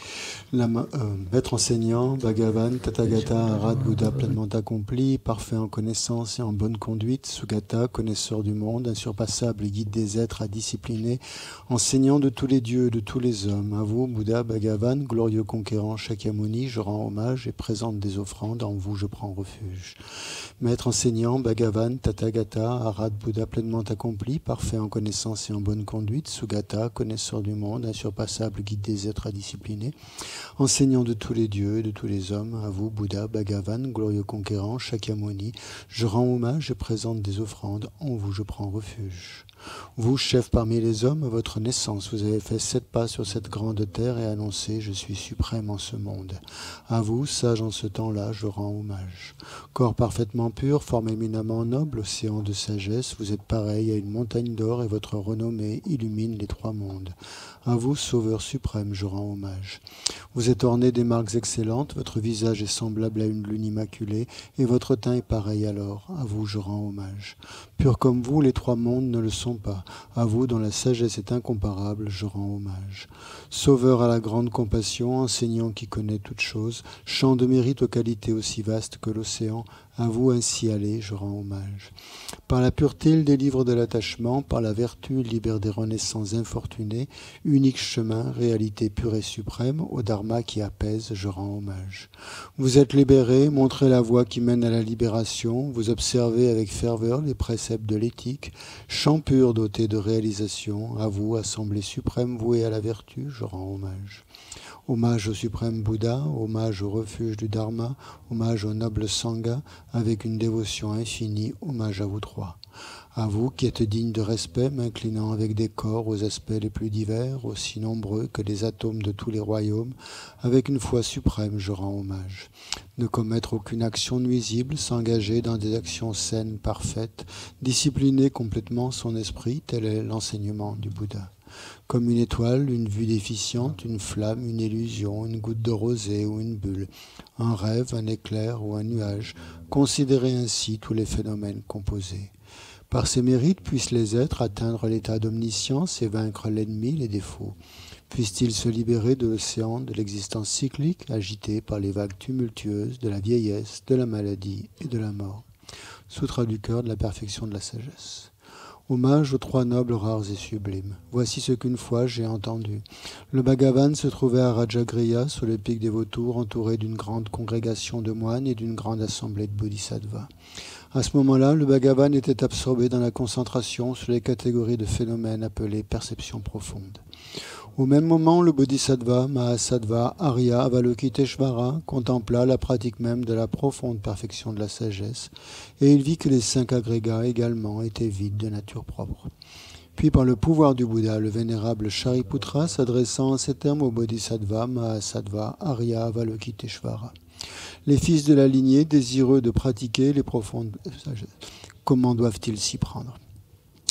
Maître enseignant, Bhagavan, Tathagata, Arhat, Bouddha pleinement accompli, parfait en connaissance et en bonne conduite, Sugata, connaisseur du monde, insurpassable, guide des êtres à discipliner, enseignant de tous les dieux, de tous les hommes. À vous, Bouddha, Bhagavan, glorieux conquérant Shakyamuni, je rends hommage et présente des offrandes, en vous je prends refuge. Maître enseignant, Bhagavan, Tathagata, Arhat, Bouddha pleinement accompli, parfait en connaissance et en bonne conduite, Sugata, connaisseur du monde, insurpassable, guide des êtres à discipliner, enseignant de tous les dieux et de tous les hommes, à vous, Bouddha, Bhagavan, glorieux conquérant, Shakyamuni, je rends hommage et présente des offrandes, en vous je prends refuge. Vous, chef parmi les hommes, à votre naissance, vous avez fait 7 pas sur cette grande terre et annoncé « Je suis suprême en ce monde ». À vous, sage en ce temps-là, je rends hommage. Corps parfaitement pur, forme éminemment noble, océan de sagesse, vous êtes pareil à une montagne d'or et votre renommée illumine les 3 mondes. À vous, sauveur suprême, je rends hommage. Vous êtes orné des marques excellentes, votre visage est semblable à une lune immaculée et votre teint est pareil à l'or. À vous, je rends hommage. Pur comme vous, les 3 mondes ne le sont pas. À vous, dont la sagesse est incomparable, je rends hommage. Sauveur à la grande compassion, enseignant qui connaît toutes choses, champ de mérite aux qualités aussi vastes que l'océan, à vous ainsi allez, je rends hommage. Par la pureté, il délivre de l'attachement, par la vertu, il libère des renaissances infortunées, unique chemin, réalité pure et suprême, au dharma qui apaise, je rends hommage. Vous êtes libérés, montrez la voie qui mène à la libération, vous observez avec ferveur les préceptes de l'éthique, champ pur doté de réalisation, à vous, assemblée suprême vouée à la vertu, je rends hommage. Hommage au suprême Bouddha, hommage au refuge du Dharma, hommage au noble Sangha, avec une dévotion infinie, hommage à vous 3. À vous qui êtes dignes de respect, m'inclinant avec décor aux aspects les plus divers, aussi nombreux que les atomes de tous les royaumes, avec une foi suprême, je rends hommage. Ne commettre aucune action nuisible, s'engager dans des actions saines, parfaites, discipliner complètement son esprit, tel est l'enseignement du Bouddha. Comme une étoile, une vue déficiente, une flamme, une illusion, une goutte de rosée ou une bulle, un rêve, un éclair ou un nuage, considérez ainsi tous les phénomènes composés. Par ces mérites puissent les êtres atteindre l'état d'omniscience et vaincre l'ennemi, les défauts. Puissent-ils se libérer de l'océan de l'existence cyclique, agité par les vagues tumultueuses de la vieillesse, de la maladie et de la mort. Sutra du cœur de la perfection de la sagesse. Hommage aux 3 nobles rares et sublimes. Voici ce qu'une fois j'ai entendu. Le Bhagavan se trouvait à Rajagriha, sur le pic des vautours, entouré d'une grande congrégation de moines et d'une grande assemblée de bodhisattvas. À ce moment-là, le Bhagavan était absorbé dans la concentration sur les catégories de phénomènes appelées perceptions profondes. Au même moment, le Bodhisattva, Mahasattva, Arya, Avalokiteshvara contempla la pratique même de la profonde perfection de la sagesse, et il vit que les 5 agrégats également étaient vides de nature propre. Puis par le pouvoir du Bouddha, le vénérable Shariputra, s'adressant en ces termes au Bodhisattva, Mahasattva, Arya, Avalokiteshvara. Les fils de la lignée, désireux de pratiquer les profondes sagesses, comment doivent-ils s'y prendre?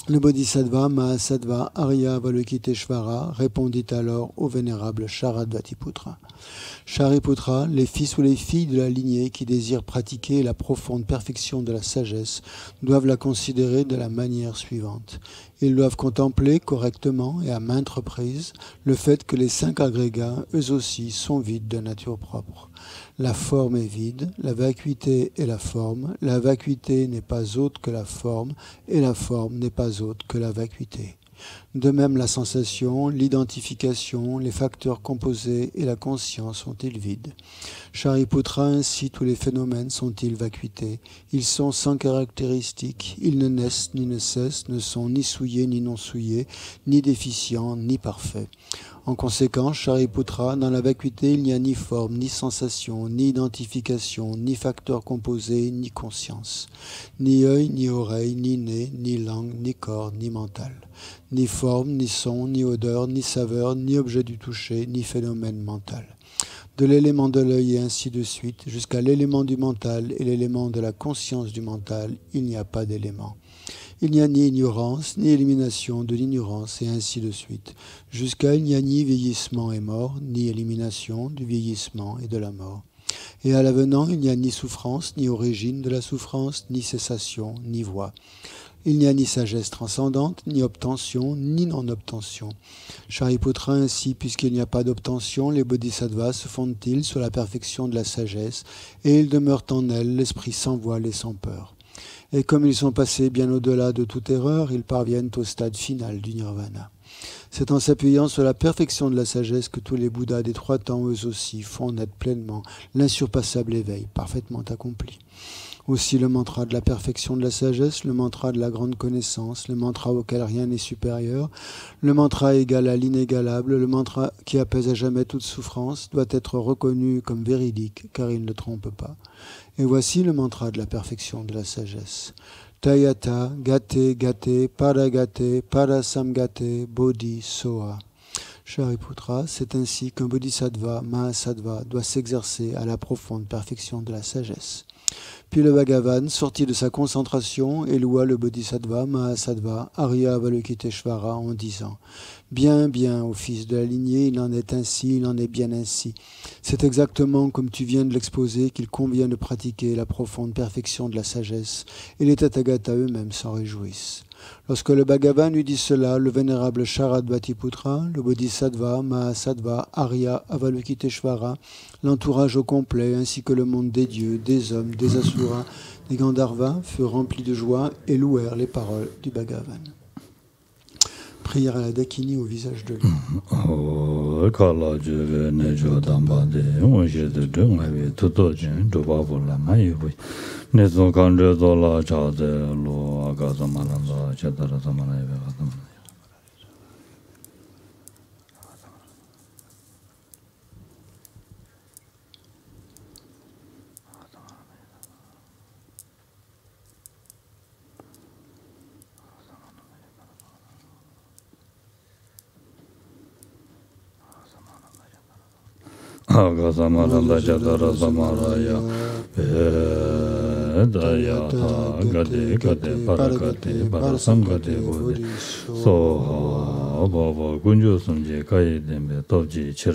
Le Bodhisattva, Mahasattva, Arya, Avalokiteshvara répondit alors au vénérable Sharadvatiputra. Shariputra, les fils ou les filles de la lignée qui désirent pratiquer la profonde perfection de la sagesse doivent la considérer de la manière suivante. Ils doivent contempler correctement et à maintes reprises le fait que les 5 agrégats, eux aussi, sont vides de nature propre. La forme est vide, la vacuité est la forme n'est pas autre que la forme, et la forme n'est pas autre que la vacuité. De même, la sensation, l'identification, les facteurs composés et la conscience sont-ils vides. Shariputra, ainsi tous les phénomènes sont-ils vacuités. Ils sont sans caractéristiques, ils ne naissent ni ne cessent, ne sont ni souillés ni non souillés, ni déficients ni parfaits. En conséquence, Shariputra, dans la vacuité, il n'y a ni forme, ni sensation, ni identification, ni facteur composé, ni conscience. Ni œil, ni oreille, ni nez, ni langue, ni corps, ni mental. Ni forme, ni son, ni odeur, ni saveur, ni objet du toucher, ni phénomène mental. De l'élément de l'œil et ainsi de suite, jusqu'à l'élément du mental et l'élément de la conscience du mental, il n'y a pas d'élément. Il n'y a ni ignorance, ni élimination de l'ignorance, et ainsi de suite. Jusqu'à il n'y a ni vieillissement et mort, ni élimination du vieillissement et de la mort. Et à l'avenant, il n'y a ni souffrance, ni origine de la souffrance, ni cessation, ni voie. Il n'y a ni sagesse transcendante, ni obtention, ni non-obtention. Shariputra, ainsi, puisqu'il n'y a pas d'obtention, les bodhisattvas se fondent-ils sur la perfection de la sagesse, et ils demeurent en elle, l'esprit sans voile et sans peur. Et comme ils sont passés bien au-delà de toute erreur, ils parviennent au stade final du nirvana. C'est en s'appuyant sur la perfection de la sagesse que tous les Bouddhas des 3 temps, eux aussi, font naître pleinement l'insurpassable éveil, parfaitement accompli. Aussi le mantra de la perfection de la sagesse, le mantra de la grande connaissance, le mantra auquel rien n'est supérieur, le mantra égal à l'inégalable, le mantra qui apaise à jamais toute souffrance, doit être reconnu comme véridique, car il ne trompe pas. Et voici le mantra de la perfection de la sagesse. Tayata, gate, gate, paragate, parasamgate, bodhi, soha. Shariputra, c'est ainsi qu'un bodhisattva, mahasattva, doit s'exercer à la profonde perfection de la sagesse. Puis le Bhagavan sortit de sa concentration et loua le Bodhisattva, Mahasattva, Arya Avalokiteshvara en disant « Bien, bien, ô fils de la lignée, il en est ainsi, il en est bien ainsi. C'est exactement comme tu viens de l'exposer qu'il convient de pratiquer la profonde perfection de la sagesse, et les Tathagata eux-mêmes s'en réjouissent. » Lorsque le Bhagavan eut dit cela, le vénérable Sharadvatiputra, le Bodhisattva, Mahasattva, Arya, Avalokiteshvara, l'entourage au complet, ainsi que le monde des dieux, des hommes, des asuras, des Gandharvas, furent remplis de joie et louèrent les paroles du Bhagavan. Prière à la Dakini au visage de lui. Nezo kanre zola chade lo agaza malanda chetara zamana eve gadam. Agaza malanda chetara zamana ya. Dayata gade gade paragate parasangate gode soha baba gunjo sumje kai dembe tobji chir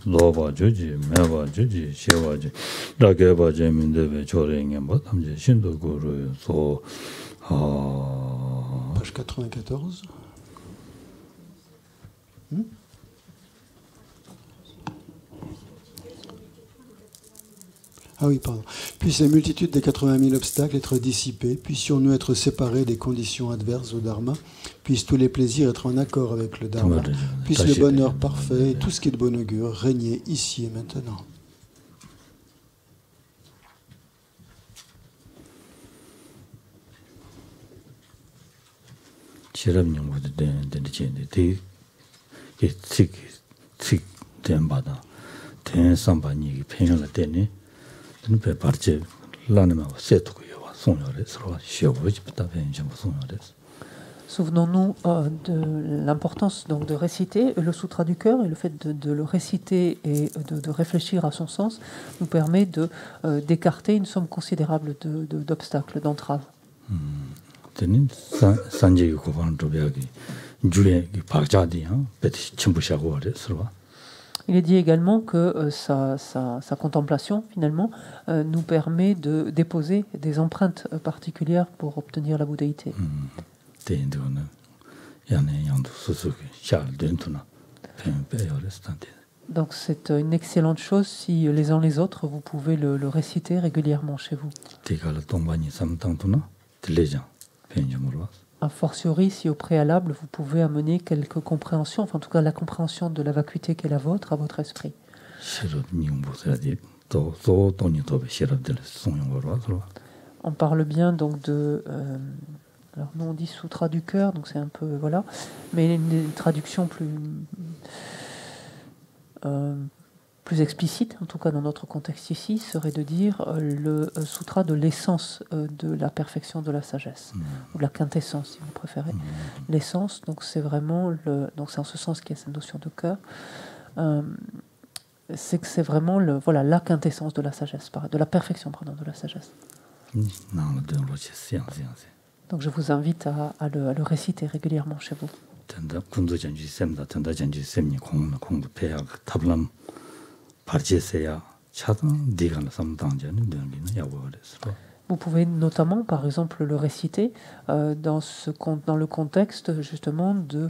loba joji meba joji shewaji dageba jemindebe chorenge batamje shindo guru so Page 94. Ah oui, pardon. Puisse la multitude des 80 000 obstacles être dissipés, puissions-nous être séparés des conditions adverses au Dharma, puissent tous les plaisirs être en accord avec le Dharma, puisse le bonheur parfait et tout ce qui est de bon augure régner ici et maintenant. 실험용 것도 되는데 되게 틱 된바다 된 상반이 편을 때니 근데 발제 라는 세트고요. 송열에 서로 쉬어보지부터 변좀 송열에. Souvenons-nous de l'importance donc de réciter le sutra du cœur et le fait de le réciter et de réfléchir à son sens nous permet d'écarter une somme considérable d'obstacles, d'entraves. Il est dit également que sa contemplation, finalement, nous permet de déposer des empreintes particulières pour obtenir la bouddhéité. Donc c'est une excellente chose si les uns les autres, vous pouvez le réciter régulièrement chez vous. A fortiori, si au préalable, vous pouvez amener quelques compréhensions, enfin en tout cas la compréhension de la vacuité qui est la vôtre à votre esprit. On parle bien donc de... alors nous on dit sutra du cœur, donc c'est un peu... Voilà. Mais une traduction plus explicite, en tout cas dans notre contexte ici, serait de dire le sutra de l'essence de la perfection de la sagesse, ou de la quintessence si vous préférez. L'essence, donc c'est vraiment donc c'est en ce sens qu'il y a cette notion de cœur. C'est que c'est vraiment la quintessence de la sagesse, de la perfection de la sagesse. Donc je vous invite à le réciter régulièrement chez vous. Vous pouvez notamment, par exemple, le réciter dans le contexte justement du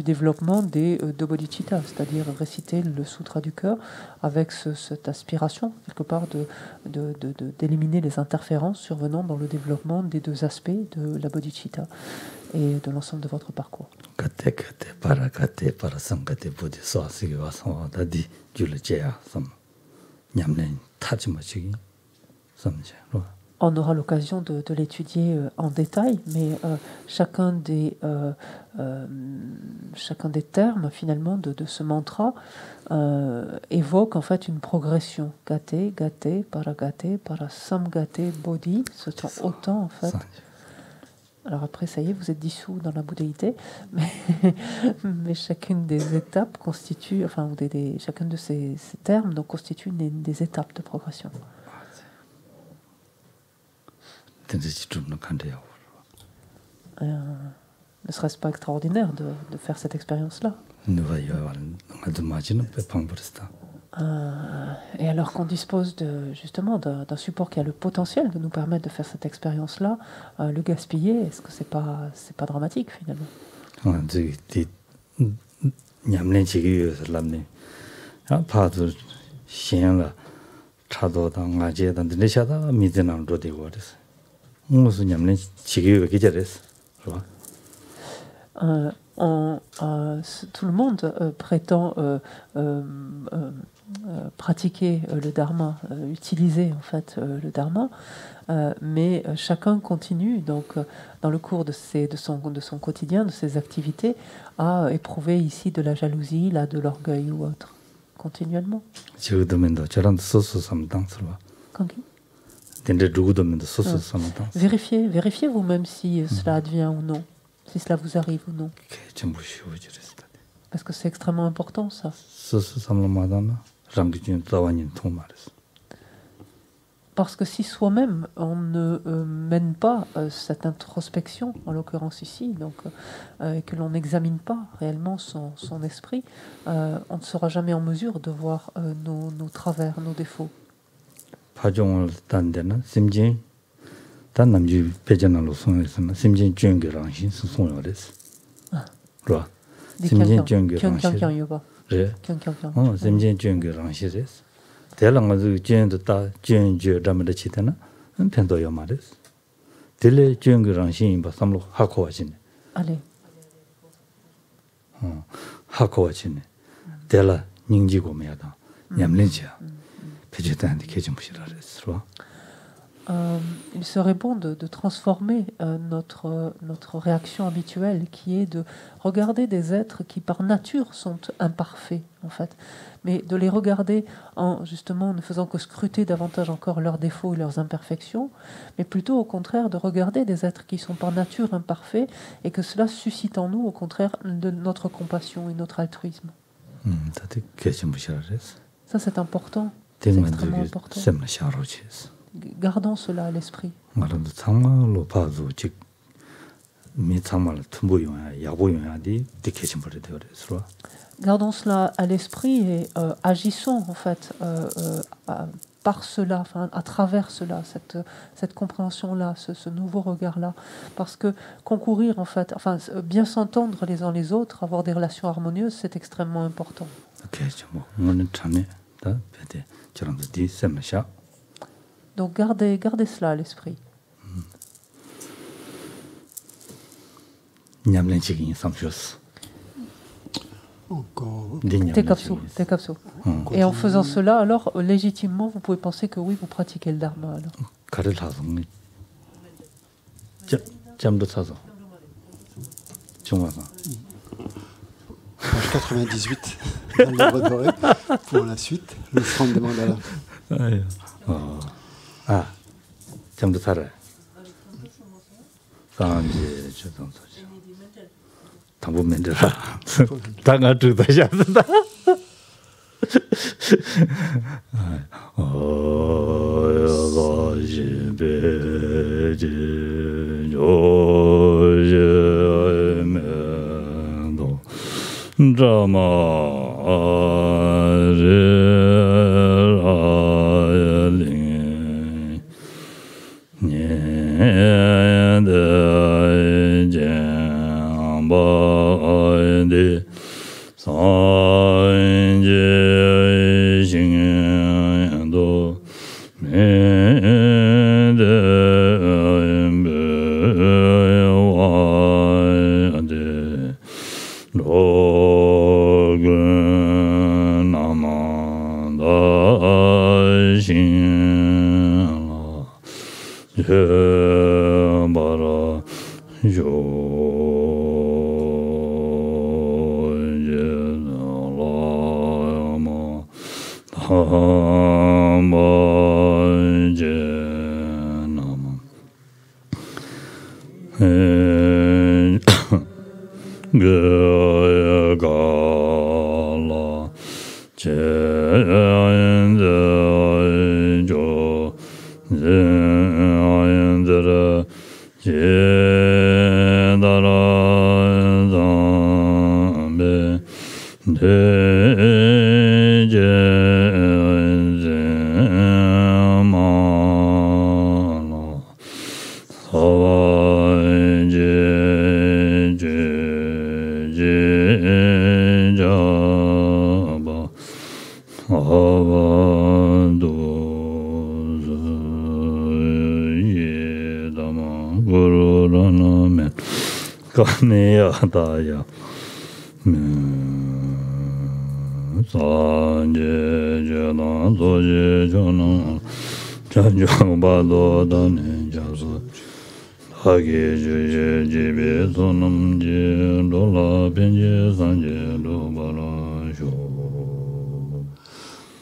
développement des deux bodhicittas, c'est-à-dire réciter le sutra du cœur avec cette aspiration, quelque part, d'éliminer les interférences survenant dans le développement des deux aspects de la bodhicitta et de l'ensemble de votre parcours. On aura l'occasion de l'étudier en détail, mais chacun des termes finalement de ce mantra évoque en fait une progression. Gate, gate, paragate, parasamgate, bodhi, ce sont autant en fait. Alors après, ça y est, vous êtes dissous dans la bouddhéité, mais chacune des étapes constitue, enfin, chacun de ces termes donc, constitue des étapes de progression. Ne serait-ce pas extraordinaire de faire cette expérience-là? Et alors qu'on dispose justement d'un support qui a le potentiel de nous permettre de faire cette expérience-là, le gaspiller, est-ce que c'est pas dramatique finalement? Tout le monde prétend pratiquer le dharma, utiliser en fait le dharma, mais chacun continue donc dans le cours de son quotidien, de ses activités, à éprouver ici de la jalousie, là de l'orgueil ou autre, continuellement. Vérifiez vous-même si cela advient ou non, si cela vous arrive ou non. Parce que c'est extrêmement important ça. Parce que si soi-même on ne mène pas cette introspection, en l'occurrence ici, donc, et que l'on n'examine pas réellement son esprit, on ne sera jamais en mesure de voir nos travers, nos défauts. il serait bon de transformer notre réaction habituelle, qui est de regarder des êtres qui par nature sont imparfaits, en fait, mais de les regarder en justement ne faisant que scruter davantage encore leurs défauts et leurs imperfections, mais plutôt au contraire de regarder des êtres qui sont par nature imparfaits et que cela suscite en nous au contraire de notre compassion et notre altruisme. Ça c'est important, c'est extrêmement important. Gardons cela à l'esprit. Gardons cela à l'esprit et agissons en fait par cela, à travers cela, cette compréhension-là, ce nouveau regard-là. Parce que concourir en fait, bien s'entendre les uns les autres, avoir des relations harmonieuses, c'est extrêmement important. Donc gardez cela à l'esprit. Encore. Tekapsu. Et en faisant cela, alors légitimement, vous pouvez penser que oui, vous pratiquez le dharma. Alors. Page 98, dans le livre doré, pour la suite, le front de mandala.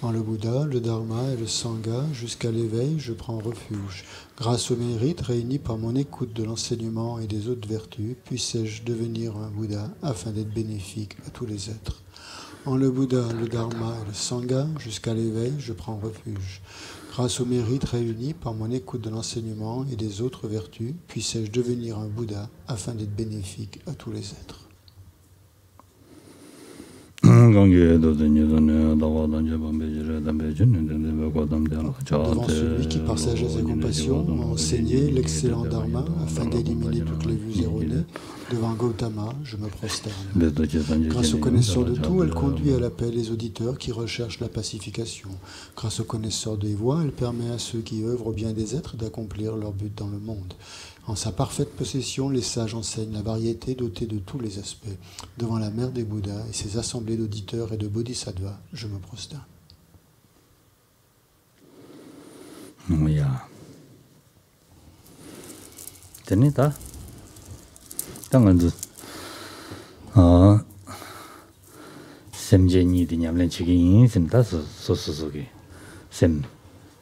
En le Bouddha, le Dharma et le Sangha, jusqu'à l'éveil, je prends refuge. Grâce au mérite réuni par mon écoute de l'enseignement et des autres vertus, puissais-je devenir un Bouddha afin d'être bénéfique à tous les êtres. En le Bouddha, le Dharma et le Sangha, jusqu'à l'éveil, je prends refuge. Grâce au mérite réuni par mon écoute de l'enseignement et des autres vertus, puissais-je devenir un Bouddha afin d'être bénéfique à tous les êtres. Devant celui qui, par sagesse et compassion, m'a enseigné l'excellent Dharma afin d'éliminer toutes les vues erronées, devant Gautama, je me prosterne. Grâce au connaisseur de tout, elle conduit à la paix les auditeurs qui recherchent la pacification. Grâce au connaisseur des voies, elle permet à ceux qui œuvrent au bien des êtres d'accomplir leur but dans le monde. En sa parfaite possession, les sages enseignent la variété dotée de tous les aspects. Devant la mère des Bouddhas et ses assemblées d'auditeurs et de bodhisattvas, je me prosterne. tenita. 당연도 샘제니 디냠len 치긴 샘다서 소소소기 샘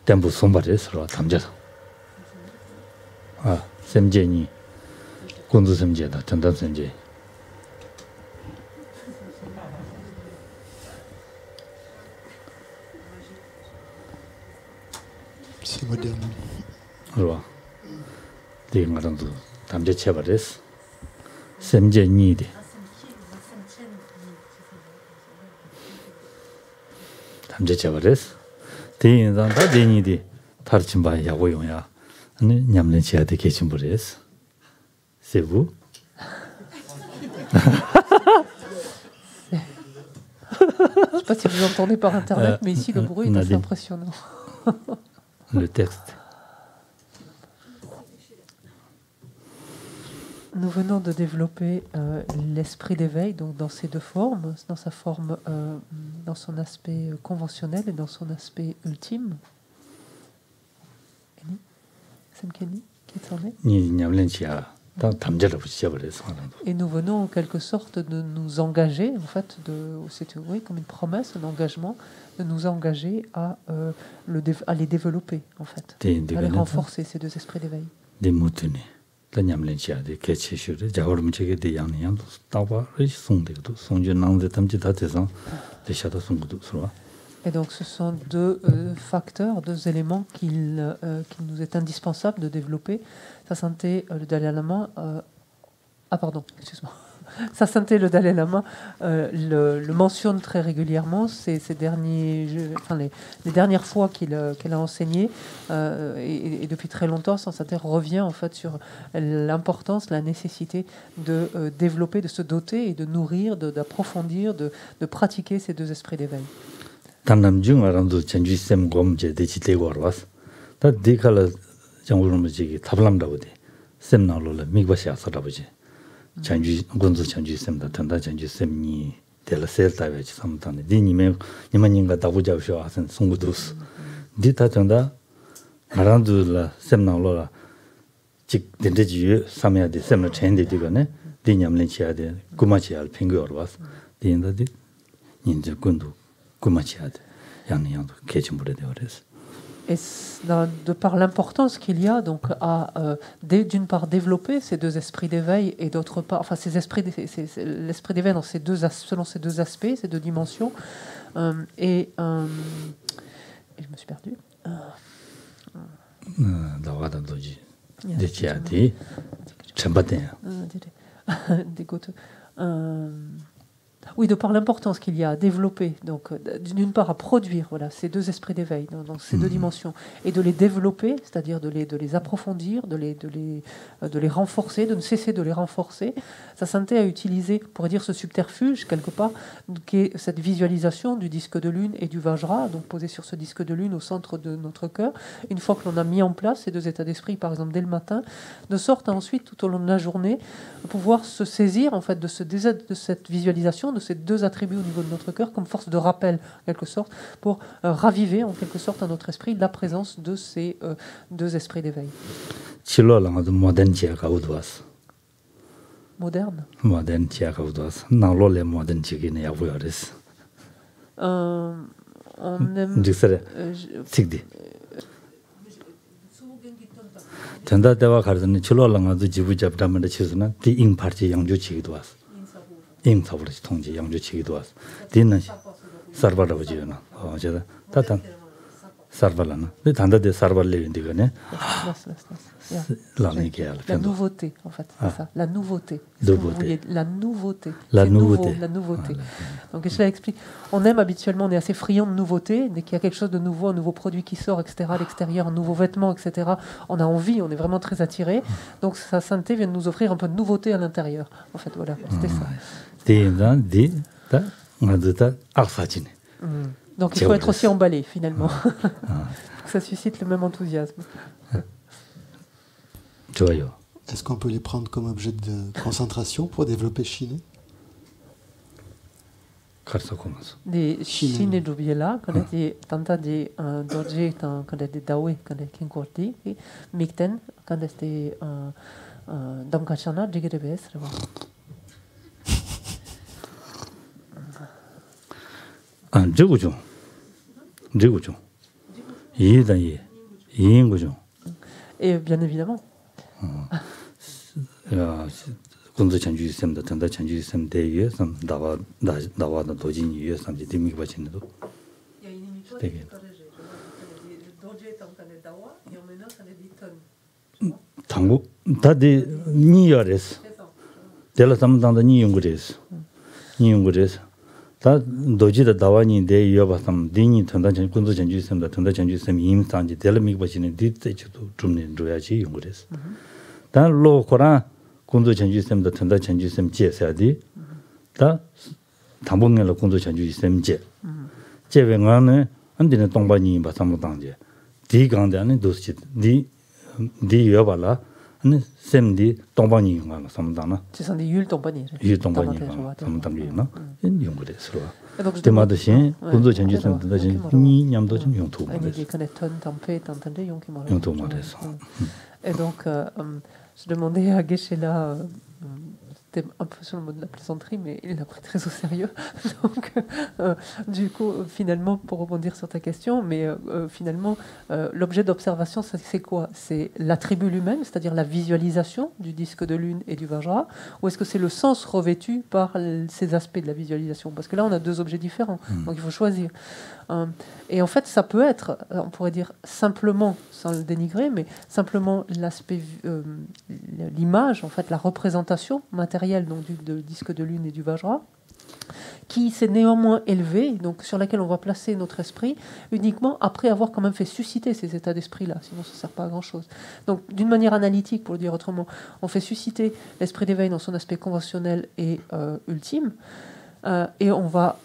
템부 손바레스로 담자서 샘제니 군두 샘제다 전단 샘제 C'est moderne. 그러 대응하던도 담제 쳐버렸어 샘제니데 담제 쳐버렸어 대인단 다 대니디 다르친 바 야고용야 아니 냠len 치야데 계신 버렸어 세부 Je sais pas si vous entendez par internet, mais ici le bruit est assez impressionnant. Le texte. Nous venons de développer l'esprit d'éveil, donc dans ses deux formes, dans sa forme, dans son aspect conventionnel et dans son aspect ultime. Semkeni, qui est en est. 니 냠len 치야 다 담제를 붙여버렸어. Et nous venons en quelque sorte de nous engager, en fait, c'est oui, comme une promesse, un engagement, de nous engager à les développer, en fait, à les renforcer, ces deux esprits d'éveil. Des moutons. La 냠len 치야 des ketchishur, jagorum cheke de yang tawa song de song je nang de tamji da tesan de shada song de sura. Et donc ce sont deux facteurs, deux éléments qu'il nous est indispensable de développer. Sa santé, le Dalai Lama... excuse-moi. Sa santé, le Dalai Lama le mentionne très régulièrement. Les dernières fois qu'il a enseigné, et depuis très longtemps, Sa santé revient en fait sur l'importance, la nécessité de développer, de se doter et de nourrir, d'approfondir, de pratiquer ces deux esprits d'éveil. 담남중 아람도 전주 쌤 검제 대치 되고 왔어. 다 디칼 정부는 저기 답람다고 돼. 쌤 나올라 미과시 아서라버지. 전주 군주 전주 쌤다 단다 전주 쌤이 델셀타베 삼탄데 니님인가 다부자셔 하선 송구도스. 디타 정다 아람도라 쌤 나올라 직 덴데지 삼야데 쌤을 첸데 디거네. 디냠len 치야데 구마치알 핑거 왔어. 디인다디 인제 군도 Et de par l'importance qu'il y a donc à d'une part développer ces deux esprits d'éveil et d'autre part, enfin l'esprit d'éveil dans selon ces deux aspects, ces deux dimensions, et je me suis perdu. Oui, de par l'importance qu'il y a à développer, donc d'une part à produire ces deux esprits d'éveil, dans ces deux dimensions, et de les développer, c'est-à-dire de les approfondir, de les renforcer, de ne cesser de les renforcer. Sa santé a utilisé, on pourrait dire, ce subterfuge, quelque part, qui est cette visualisation du disque de lune et du Vajra, donc posé sur ce disque de lune au centre de notre cœur. Une fois que l'on a mis en place ces deux états d'esprit, par exemple dès le matin, de sorte à ensuite, tout au long de la journée, pouvoir se saisir en fait de cette visualisation, de ces deux attributs au niveau de notre cœur comme force de rappel, en quelque sorte, pour raviver en quelque sorte à notre esprit la présence de ces deux esprits d'éveil. Moderne. Moderne on aime... 전다 대화 가르는 출로랑아도 지부 잡담을 치서는 디잉 파티 양주 치기도 왔어. 잉 사버지 통지 양주 치기도 왔어. 디는 서버라고 지어나. 제가 다단 서버라나. 그 단다데 서버를 인디가네. La nouveauté, en fait, c'est ça. La nouveauté. La nouveauté. La nouveauté. La nouveauté. Donc, je l'explique. On aime habituellement, on est assez friand de nouveautés. Dès qu'il y a quelque chose de nouveau, un nouveau produit qui sort, etc., à l'extérieur, un nouveau vêtement, etc., on a envie, on est vraiment très attiré. Donc, sa sainteté vient de nous offrir un peu de nouveauté à l'intérieur. En fait, voilà, c'était ça. Donc, il faut être aussi emballé, finalement. Que ça suscite le même enthousiasme. Est-ce qu'on peut les prendre comme objet de concentration pour développer Shiné? Des Shiné Jubiela, quand on dit tanta de dorje, quand on dit dawe, quand on dit kinkordi, mikten, quand on dit Damkachana Jigirebes. Jigujo. Et bien évidemment. Kunzu chanju sem da tanda chanju sem de yue sam dawa da dojin yue sam de mi ba chin do. Tangu da de ni yores. De la sam da ni yungures. Ni yungures. 다 도지다 다와니 데 여바삼 디니 탄다 kunzu chanju sem da tanda chanju sem 임 산지 델 미 ba chin de 때도 좀 줘야지 yungures. 다 로 코라 kunzu chanju sem da tanda chanju sem je sa di da 당봉에로 kunzu chanju sem je je we ngane andine tongba ni ba sam dang je di gang de ne dos chi di yo ba la ne sem di tongba ni ngane sam dang na Ce sont des yul tombani. yu tongba ni sam dang ye na en yong de so de ma de shin kunzu chanju sem da jin ni nyam do jin yong tu ma de yong tu ma de so. Et donc, je demandais à Geshe-la, c'était un peu sur le mot de la plaisanterie, mais il l'a pris très au sérieux. Donc, du coup, finalement, pour rebondir sur ta question, mais finalement, l'objet d'observation, c'est quoi? C'est l'attribut lui-même, c'est-à-dire la visualisation du disque de lune et du Vajra, ou est-ce que c'est le sens revêtu par ces aspects de la visualisation? Parce que là, on a deux objets différents, donc il faut choisir. Et en fait, ça peut être, on pourrait dire simplement, sans le dénigrer, mais simplement l'aspect, l'image, en fait, la représentation matérielle donc, du disque de lune et du Vajra, qui s'est néanmoins élevée, donc sur laquelle on va placer notre esprit, uniquement après avoir quand même fait susciter ces états d'esprit-là, sinon ça ne sert pas à grand-chose. Donc, d'une manière analytique, pour le dire autrement, on fait susciter l'esprit d'éveil dans son aspect conventionnel et ultime, et on va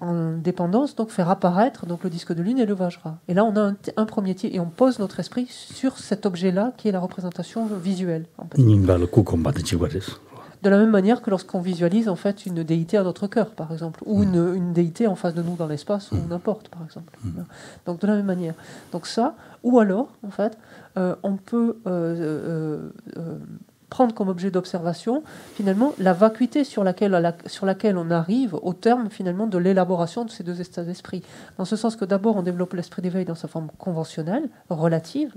en dépendance donc faire apparaître donc le disque de lune et le Vajra. Et là on a un premier tiers et on pose notre esprit sur cet objet-là qui est la représentation visuelle. En fait. De la même manière que lorsqu'on visualise en fait une déité à notre cœur, par exemple, ou une déité en face de nous dans l'espace ou n'importe, par exemple. Donc de la même manière. Donc ça, ou alors en fait, on peut prendre comme objet d'observation finalement la vacuité sur laquelle on arrive au terme finalement de l'élaboration de ces deux états d'esprit. Dans ce sens que d'abord on développe l'esprit d'éveil dans sa forme conventionnelle, relative,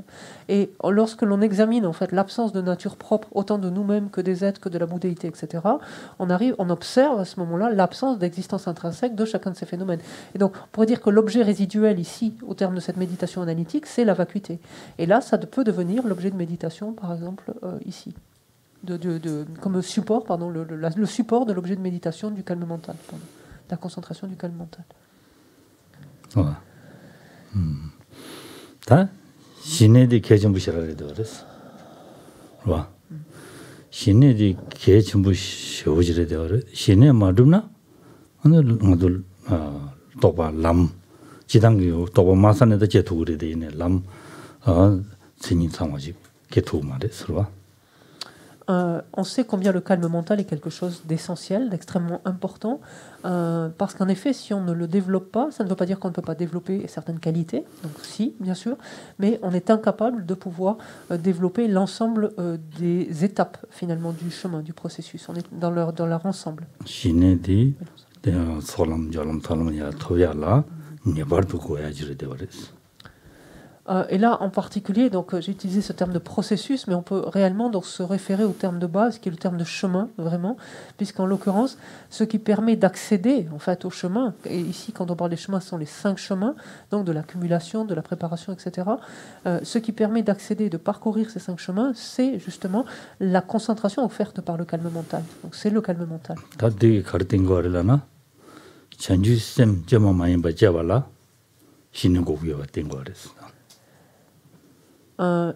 et lorsque l'on examine en fait l'absence de nature propre autant de nous-mêmes que des êtres, que de la bouddhéité, etc., on observe à ce moment-là l'absence d'existence intrinsèque de chacun de ces phénomènes. Et donc on pourrait dire que l'objet résiduel ici, au terme de cette méditation analytique, c'est la vacuité. Et là, ça peut devenir l'objet de méditation, par exemple, ici. Comme support, pardon, le support de l'objet de méditation du calme mental, pardon, de la concentration du calme mental. 다 신내디 개전부시라고 되어res. 와. 신내디 개전부시오지래 되어res. 신내 마두나 오늘 모두 도바 람 지당교 도바 마산에다 제투그래 되네. 람 신인 상화지 개투 말에 서와. On sait combien le calme mental est quelque chose d'essentiel, d'extrêmement important, parce qu'en effet, si on ne le développe pas, ça ne veut pas dire qu'on ne peut pas développer certaines qualités, donc si, bien sûr, mais on est incapable de pouvoir développer l'ensemble des étapes, finalement, du chemin, du processus. On est dans leur ensemble. Et là, en particulier, donc j'ai utilisé ce terme de processus, mais on peut réellement donc se référer au terme de base, qui est le terme de chemin, vraiment, puisqu'en l'occurrence, ce qui permet d'accéder en fait au chemin, et ici, quand on parle des chemins, ce sont les 5 chemins, donc de l'accumulation, de la préparation, etc. Ce qui permet d'accéder, de parcourir ces 5 chemins, c'est justement la concentration offerte par le calme mental. Donc c'est le calme mental.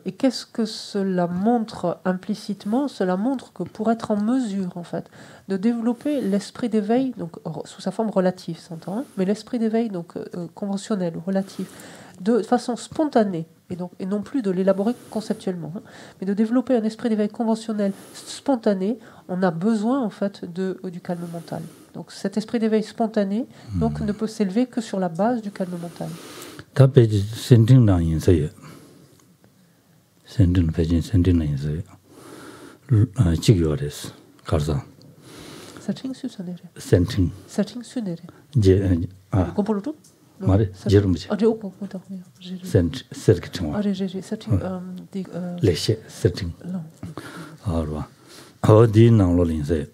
Et qu'est-ce que cela montre implicitement? Cela montre que pour être en mesure, en fait, de développer l'esprit d'éveil, donc sous sa forme relative, s'entend, hein, mais l'esprit d'éveil donc conventionnel, relatif, de façon spontanée, et non plus de l'élaborer conceptuellement, hein, mais de développer un esprit d'éveil conventionnel spontané, on a besoin en fait du calme mental. Donc cet esprit d'éveil spontané donc ne peut s'élever que sur la base du calme mental. Chigores, Karza, Searching Susanere. Senting, Searching Sunere. Compolo Mare, Jerumuch, Ah, j'ai au point dormir. Circuiting, Ah, j'ai searching des Leshe, Setting, non. Arwa. How do you know Lolin say?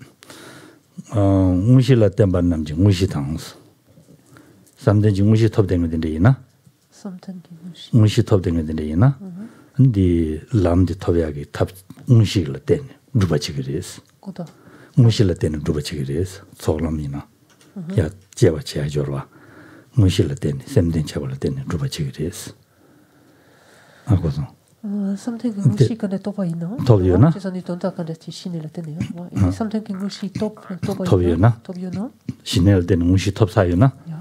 Mushila Temba Namji, Mushitangs. Something Mushi top them within the Ina, Something qui mushi. Mushi top them within the Ina, and the Lam de Tobiagi tap Mushila ten, Dubachigaris. Conta. Mushila ten, Dubachigaris, Solamina. Ya Java Chia Jorva. Mushila ten, Semden Chavala ten, Dubachigaris. Agoson. Something qui mushi quand est tobaina. Tobiona. C'est un étonta quand est chine la tenir. Et something qui mushi tobaina. Tobiona. Tobiona. Chanel ten Mushi top Sayuna. Ja.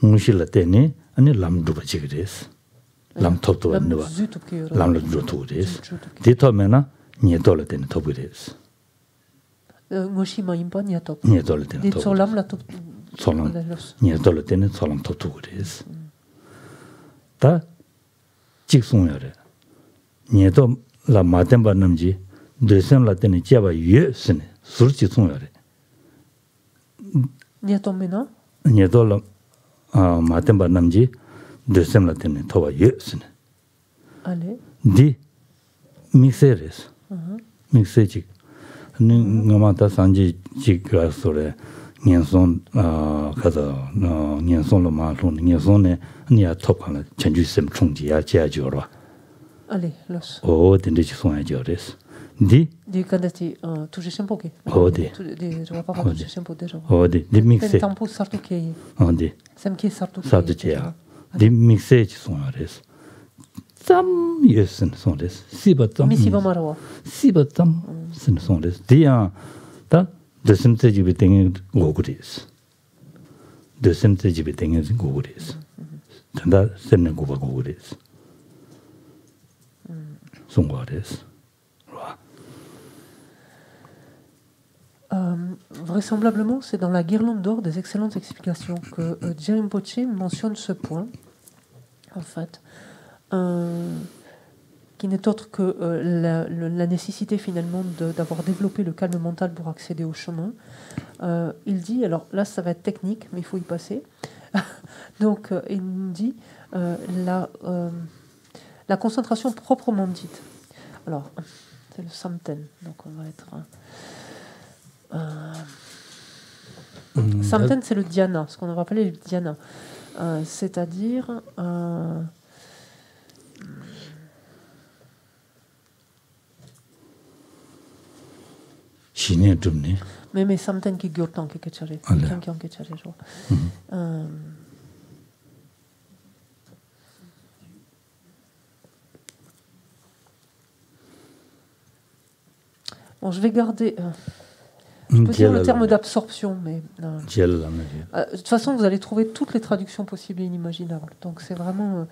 Mushila ten, and Lam Dubachigaris. Lam top to Lam Nova. zut op keer. Lam Dubachigaris. The Tomena, Niedola ten Tobiris. Mushi ma impa ni top. Niedola ten Dit solam la top. Solam. Niedola ten Solam Toturis. Ta Chiksungare. Niedo la Matemba Namji, Descend la ten Java Yu Sine, Surchi Sungare. Ni top mena. Niedo la Matemba Namji, Descend la ten Tova Yu Sine. Allez. Di Mixeres. Mixechic. Namata Sanji Chica Sore, Nianson Kaza, Nianson la Malun, Niansone, Nia Topana, Chanju Sem Chungji, Jajora. Allez, los. Oh, the rich son Jores. Di, Di quand est touché shampoo ke. Oh, di. Je vois pas touché shampoo déjà. oh, the mixe, Tempo sartu ke. oh, the Sem ke sartu ke. Saducia. The mixage son Jores. Some yes and son des. Sibatam. Misi va marwa. Sibatam, son des. Dia, ta, the simte jibiting goguris. The simte jibiting is goguris. Tanda, senne guba goguris. Songores. Vraisemblablement, c'est dans la guirlande d'or des excellentes explications que Jerinpoche mentionne ce point, en fait, qui n'est autre que la nécessité finalement d'avoir développé le calme mental pour accéder au chemin. Il dit, alors là ça va être technique, mais il faut y passer. Donc il nous dit la concentration proprement dite. Alors, c'est le samten, donc on va être... Samten, c'est le dhyana, ce qu'on va appeler le dhyana. C'est-à-dire... mais samten qui gurtan qui kechare, quelqu'un qui en kechare, je vois. Bon, je vais garder... je peux dire le terme d'absorption, mais... de toute façon, vous allez trouver toutes les traductions possibles et inimaginables. Donc c'est vraiment...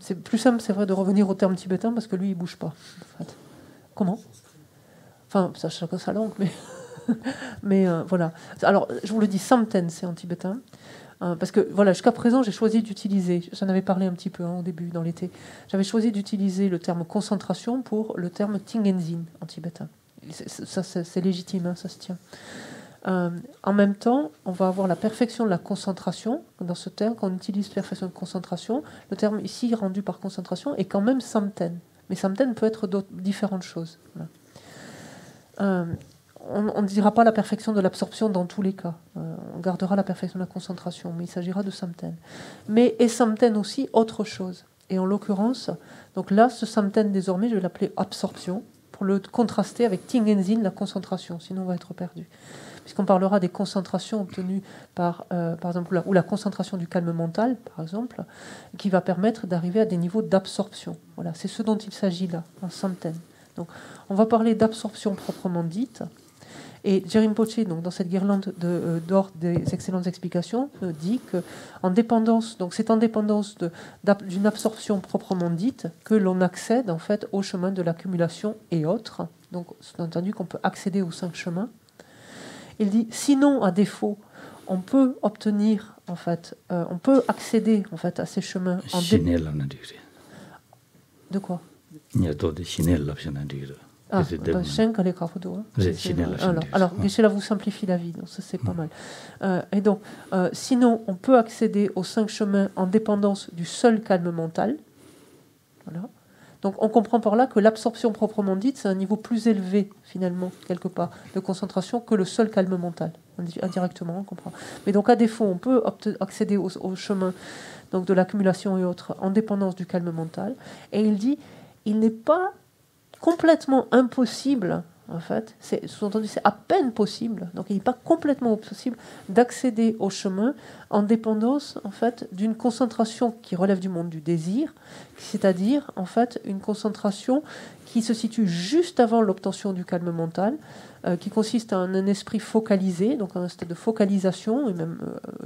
c'est plus simple, c'est vrai, de revenir au terme tibétain, parce que lui, il ne bouge pas. En fait. Comment ? Enfin, ça, chacun sa langue, mais... mais voilà. Alors, je vous le dis, samten, c'est en tibétain. Parce que, voilà, jusqu'à présent, j'ai choisi d'utiliser... J'en avais parlé un petit peu au début, dans l'été. J'avais choisi d'utiliser le terme concentration pour le terme tingenzin, en tibétain. Ça, c'est légitime, hein, ça se tient. En même temps, on va avoir la perfection de la concentration. Dans ce terme, quand on utilise perfection de concentration, le terme ici rendu par concentration est quand même samten. Mais samten peut être différentes choses. Voilà. On ne dira pas la perfection de l'absorption dans tous les cas. On gardera la perfection de la concentration, mais il s'agira de samten. Mais et samten aussi, autre chose. Et en l'occurrence, donc là, ce samten désormais, je vais l'appeler absorption, pour le contraster avec tingenzin, la concentration, sinon on va être perdu. Puisqu'on parlera des concentrations obtenues par exemple, ou la concentration du calme mental, par exemple, qui va permettre d'arriver à des niveaux d'absorption. Voilà, c'est ce dont il s'agit là, en samten. Donc, on va parler d'absorption proprement dite. Et Jerinpoche, donc dans cette guirlande d'or des excellentes explications, dit que en dépendance, donc c'est en dépendance d'une absorption proprement dite que l'on accède en fait au chemin de l'accumulation et autres. Donc, c'est entendu qu'on peut accéder aux 5 chemins. Il dit, sinon, à défaut, on peut obtenir en fait, on peut accéder en fait à ces chemins. De quoi? Ah, 그래서 때문에. Shenka les Kafudo. 네, 신의 Alors, Geshe-la vous simplifie la vie, donc ça c'est pas mal. Et donc, sinon, on peut accéder aux 5 chemins en dépendance du seul calme mental. Voilà. Donc, on comprend par là que l'absorption proprement dite, c'est un niveau plus élevé, finalement, quelque part, de concentration que le seul calme mental. Indirectement, on comprend. Mais donc, à défaut, on peut accéder au chemin donc, de l'accumulation et autres en dépendance du calme mental. Et il dit, il n'est pas complètement impossible, en fait, sous-entendu, c'est à peine possible, donc il n'est pas complètement possible d'accéder au chemin en dépendance, en fait, d'une concentration qui relève du monde du désir, c'est-à-dire, en fait, une concentration qui se situe juste avant l'obtention du calme mental, qui consiste à un esprit focalisé, donc un stade de focalisation, et même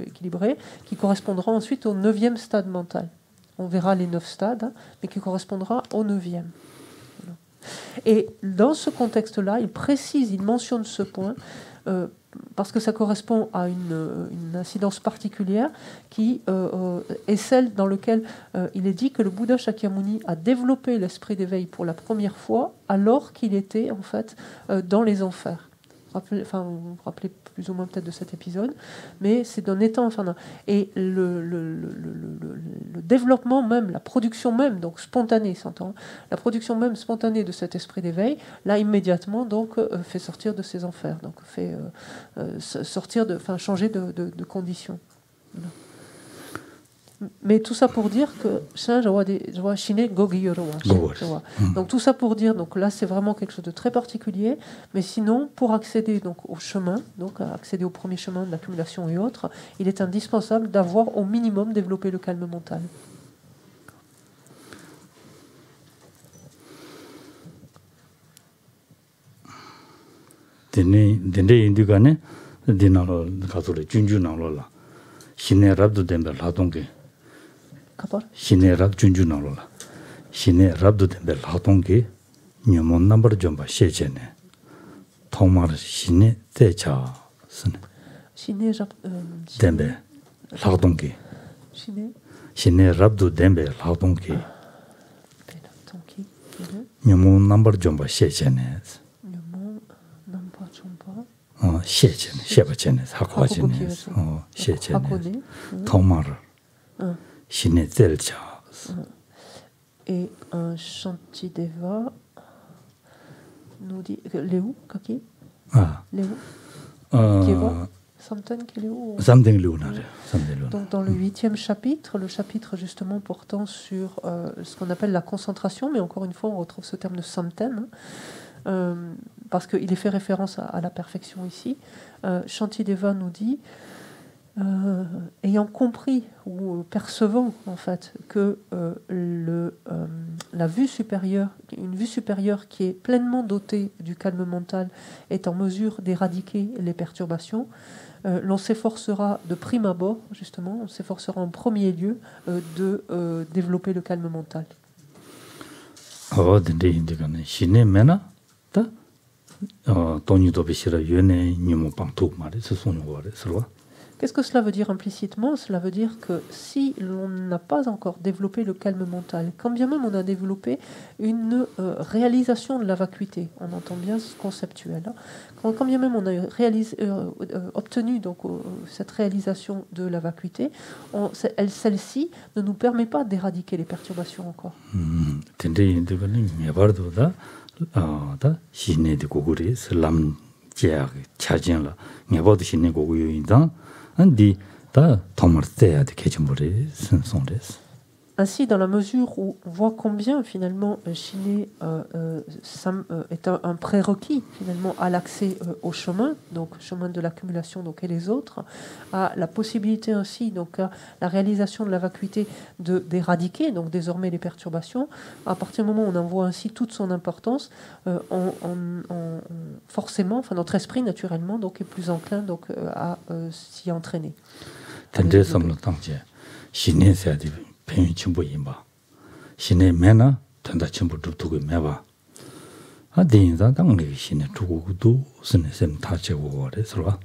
équilibré, qui correspondra ensuite au 9e stade mental. On verra les 9 stades, hein, mais qui correspondra au 9e. Et dans ce contexte-là, il précise, il mentionne ce point, parce que ça correspond à une incidence particulière qui est celle dans laquelle il est dit que le Bouddha Shakyamuni a développé l'esprit d'éveil pour la première fois alors qu'il était en fait dans les enfers. Vous vous rappelez plus ou moins peut-être de cet épisode, mais c'est d'un état infernal. Et le développement même, la production même, donc spontanée, s'entend, la production même spontanée de cet esprit d'éveil, là immédiatement donc fait sortir de ces enfers, donc fait sortir changer de conditions. Voilà. Mais tout ça pour dire que donc tout ça pour dire, donc là c'est vraiment quelque chose de très particulier, mais sinon pour accéder donc au chemin, donc à accéder au premier chemin de l'accumulation et autres, il est indispensable d'avoir au minimum développé le calme mental. 신의 랍 준주나로라 신의 랍도 덴벨 하동게 녀몬 넘버 좀바 셰제네 통마르 신의 대차 스네 신의 랍 덴벨 하동게 신의 랍도 덴벨 하동게 녀몬 넘버 좀바 셰제네 녀몬 넘버 좀바 셰제네 셰바제네 하고바제네 셰제네 통마르 Et un Shantideva nous dit Léo, Kaki Léo Kieva Samten Léo. Donc dans le 8e chapitre, le chapitre justement portant sur ce qu'on appelle la concentration, mais encore une fois on retrouve ce terme de Samten, parce qu'il est fait référence à la perfection ici. Shantideva nous dit ayant compris ou percevant en fait que la vue supérieure, une vue supérieure qui est pleinement dotée du calme mental est en mesure d'éradiquer les perturbations, l'on s'efforcera de prime abord, justement, on s'efforcera en premier lieu de développer le calme mental. Qu'est-ce que cela veut dire implicitement? Cela veut dire que si l'on n'a pas encore développé le calme mental, quand bien même on a développé une réalisation de la vacuité, on entend bien ce conceptuel, hein, quand bien même on a obtenu donc, cette réalisation de la vacuité, celle-ci ne nous permet pas d'éradiquer les perturbations encore. Ainsi, dans la mesure où on voit combien finalement Shiné est un prérequis finalement à l'accès au chemin, donc chemin de l'accumulation donc et les autres, à la possibilité ainsi donc à la réalisation de la vacuité d'éradiquer donc désormais les perturbations. À partir du moment où on en voit ainsi toute son importance, forcément, enfin notre esprit naturellement donc est plus enclin donc à s'y entraîner. penyu chimbo yinba. Shine mena tanda chimbo dutugu meba. A dinza dangli shine tugu du sene sem tache wore sura.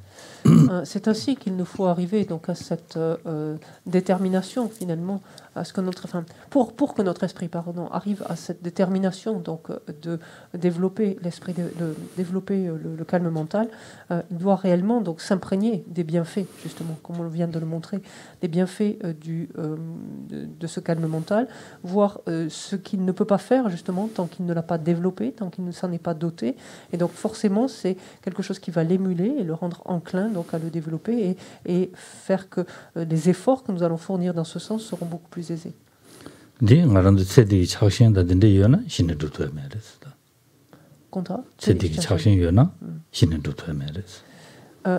C'est ainsi qu'il nous faut arriver donc à cette détermination finalement, à ce que pour que notre esprit arrive à cette détermination donc de développer l'esprit, de développer le calme mental, il doit réellement donc s'imprégner des bienfaits justement, comme on vient de le montrer, des bienfaits de ce calme mental, voir ce qu'il ne peut pas faire justement tant qu'il ne l'a pas développé, tant qu'il ne s'en est pas doté, et donc forcément c'est quelque chose qui va l'émuler et le rendre enclin donc à le développer et faire que les efforts que nous allons fournir dans ce sens seront beaucoup plus aisés. Contra?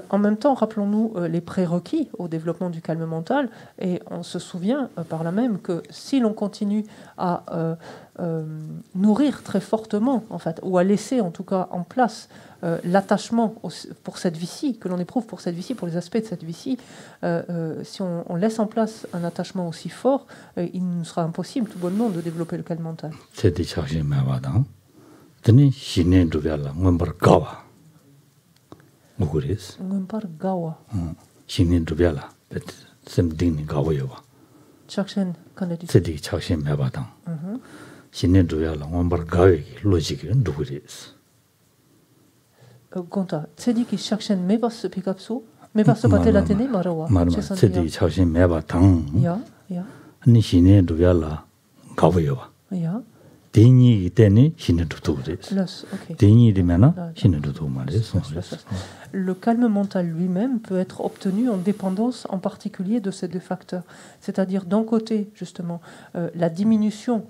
En même temps, rappelons-nous les prérequis au développement du calme mental, et on se souvient par là même que si l'on continue à nourrir très fortement, en fait, ou à laisser en tout cas en place l'attachement pour cette vie-ci, que l'on éprouve pour cette vie-ci, pour les aspects de cette vie-ci, si on laisse en place un attachement aussi fort, il nous sera impossible tout bonnement de développer le calme mental. Gawa. Chakshen kanadi. Gonta, tsedi chakshen mebas pikapsu, mebas patela tene marawa. Tsedi chakshen mebatang. Ya. Ni shine duyala gawayo. Ya. Deni tene shine dutugres. Deni dimena shine dutumares. Le calme mental lui-même peut être obtenu en dépendance en particulier de ces deux facteurs. C'est-à-dire d'un côté, justement, la diminution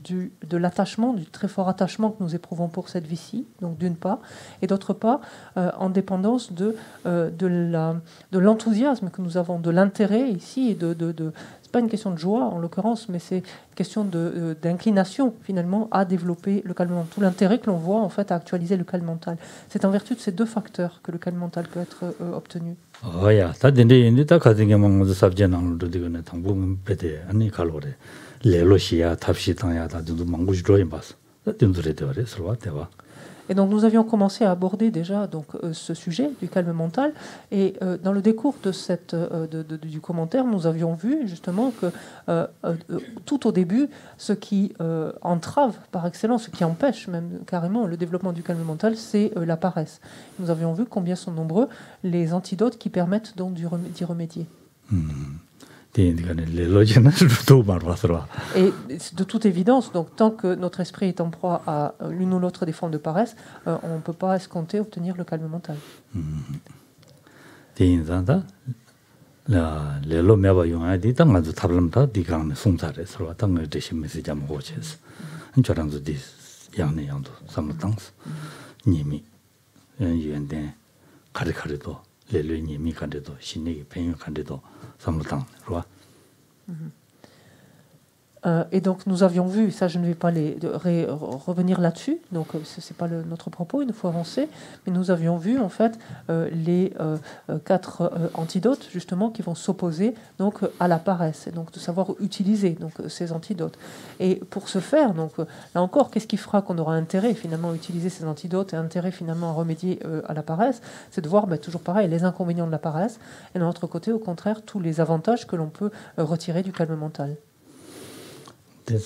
de l'attachement, du très fort attachement que nous éprouvons pour cette vie-ci, donc d'une part, et d'autre part, en dépendance de l'enthousiasme que nous avons, de l'intérêt ici, et c'est pas une question de joie en l'occurrence, mais c'est une question d'inclination finalement à développer le calme mental, tout l'intérêt que l'on voit en fait à actualiser le calme mental. C'est en vertu de ces deux facteurs que le calme mental peut être obtenu. Et donc nous avions commencé à aborder déjà donc, ce sujet du calme mental, et dans le décours de du commentaire, nous avions vu justement que tout au début, ce qui entrave par excellence, ce qui empêche même carrément le développement du calme mental, c'est la paresse. Nous avions vu combien sont nombreux les antidotes qui permettent donc d'y remédier. Et de toute évidence, donc, tant que notre esprit est en proie à l'une ou l'autre des formes de paresse, on ne peut pas escompter obtenir le calme mental. Et donc nous avions vu, ça je ne vais pas revenir là-dessus, donc ce n'est pas notre propos, il nous faut avancer, mais nous avions vu en fait les 4 antidotes justement qui vont s'opposer donc à la paresse, et donc de savoir utiliser donc ces antidotes. Et pour ce faire, donc là encore, qu'est-ce qui fera qu'on aura intérêt finalement à utiliser ces antidotes et intérêt finalement à remédier à la paresse? C'est de voir toujours pareil les inconvénients de la paresse, et de l'autre côté au contraire tous les avantages que l'on peut retirer du calme mental. Et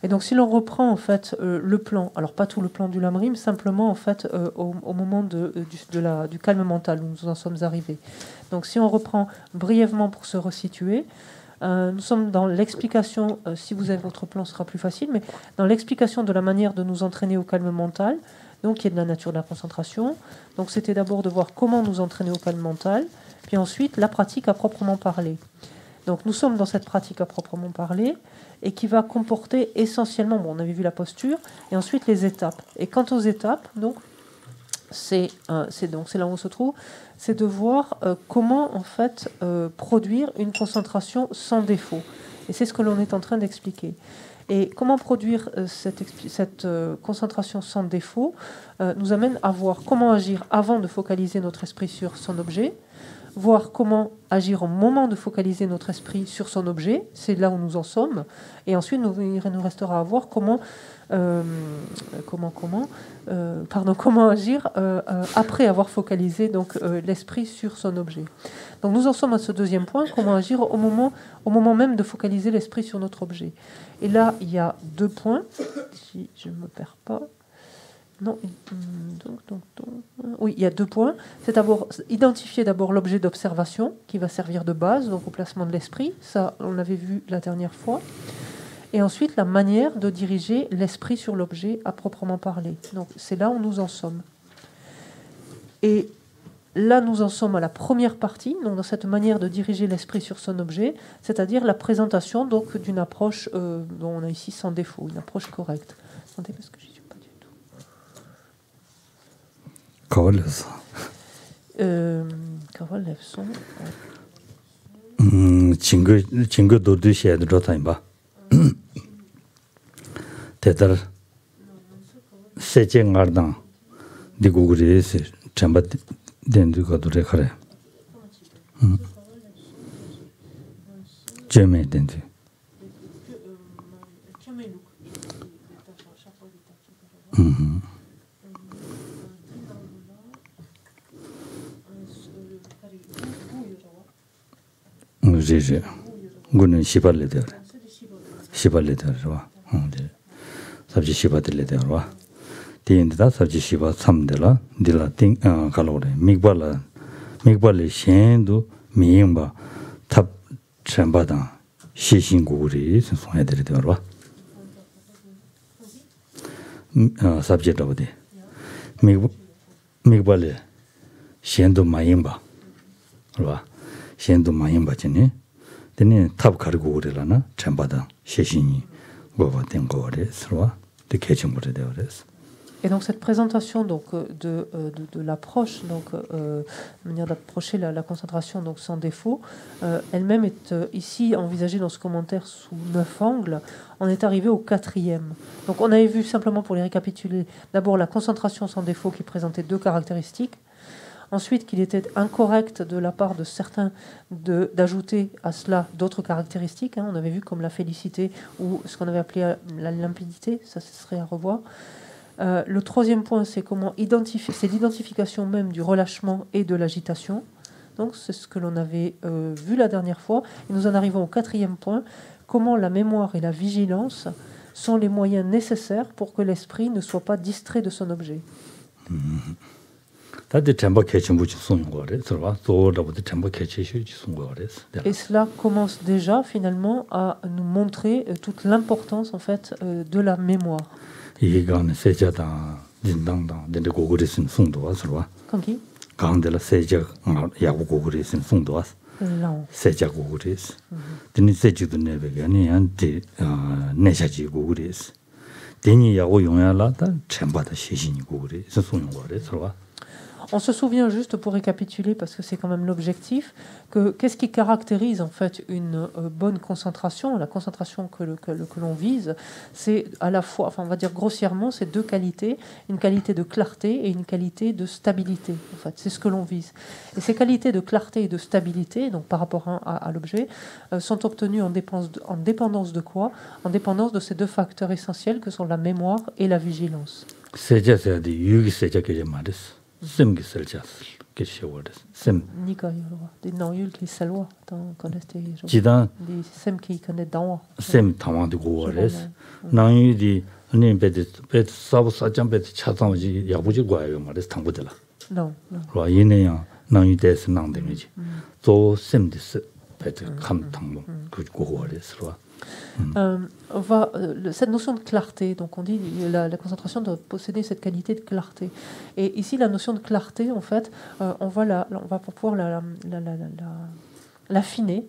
donc si l'on reprend en fait le plan, alors pas tout le plan du Lamrim, simplement en fait au moment du calme mental où nous en sommes arrivés. Donc si on reprend brièvement pour se resituer, nous sommes dans l'explication, si vous avez votre plan ce sera plus facile, mais dans l'explication de la manière de nous entraîner au calme mental, donc qui est de la nature de la concentration. Donc c'était d'abord de voir comment nous entraîner au calme mental, puis ensuite la pratique à proprement parler. Donc nous sommes dans cette pratique à proprement parler, et qui va comporter essentiellement, on avait vu la posture, et ensuite les étapes. Et quant aux étapes, donc c'est là où on se trouve, c'est de voir comment en fait produire une concentration sans défaut. Et c'est ce que l'on est en train d'expliquer. Et comment produire cette concentration sans défaut nous amène à voir comment agir avant de focaliser notre esprit sur son objet, voir comment agir au moment de focaliser notre esprit sur son objet, c'est là où nous en sommes, et ensuite il nous restera à voir comment agir après avoir focalisé donc l'esprit sur son objet. Donc nous en sommes à ce deuxième point, comment agir au moment même de focaliser l'esprit sur notre objet. Et là, il y a 2 points, si je ne me perds pas. Non, oui, il y a 2 points. C'est d'abord identifier d'abord l'objet d'observation qui va servir de base donc au placement de l'esprit. Ça, on l'avait vu la dernière fois. Et ensuite, la manière de diriger l'esprit sur l'objet à proprement parler. Donc, c'est là où nous en sommes. Et là, nous en sommes à la première partie, donc dans cette manière de diriger l'esprit sur son objet, c'est-à-dire la présentation donc d'une approche dont on a ici sans défaut, une approche correcte. Attendez, parce que je ne suis pas du tout. Kawalev son. 친구 도드시에 들어다니 대달 세쟁가당 디고그리스 잠바 된두가 도래 그래 제메 된두 제제 군은 시발레들 와 sabji shiba dile dewa tin da sabji shiba samdela dila ting kalore migbala shendu miyingba tab chamba da shishin guri sonya dile dewa sabji dawde migbala shendu mayingba 와 shendu mayingba chene tene tab karigo gurelana chamba da shishin Et donc cette présentation donc, de l'approche, donc manière d'approcher la concentration donc sans défaut, elle-même est ici envisagée dans ce commentaire sous 9 angles. On est arrivé au 4e. Donc on avait vu simplement pour les récapituler d'abord la concentration sans défaut qui présentait 2 caractéristiques. Ensuite, qu'il était incorrect de la part de certains d'ajouter à cela d'autres caractéristiques. On avait vu comme la félicité ou ce qu'on avait appelé la limpidité, ça ce serait à revoir. Le 3e point, c'est comment identifier, c'est l'identification même du relâchement et de l'agitation. Donc c'est ce que l'on avait vu la dernière fois. Et nous en arrivons au 4e point, comment la mémoire et la vigilance sont les moyens nécessaires pour que l'esprit ne soit pas distrait de son objet. Et cela commence déjà finalement à nous montrer toute l'importance en fait de la mémoire. On se souvient juste pour récapituler, parce que c'est quand même l'objectif, que qu'est-ce qui caractérise en fait une bonne concentration, la concentration que l'on vise, c'est à la fois, enfin on va dire grossièrement, c'est 2 qualités, une qualité de clarté et une qualité de stabilité. En fait, c'est ce que l'on vise. Et ces qualités de clarté et de stabilité, donc par rapport à l'objet, sont obtenues en dépendance de quoi? En dépendance de ces 2 facteurs essentiels que sont la mémoire et la vigilance. Sem seljas que chewares sem nika yorwa de nayul ki salwa dans connaissez jidan de sem qui connaît dans sem tamang de goores nangyu di ne bet sabu sajam bet chasamji yabuji goayo mares tangudela non ro yene ya nangyu des nang de ji zo sem dis bet kham tangmo ku goores ro. Cette notion de clarté, donc on dit la concentration doit posséder cette qualité de clarté. Et ici, la notion de clarté, en fait, on va pouvoir l'affiner,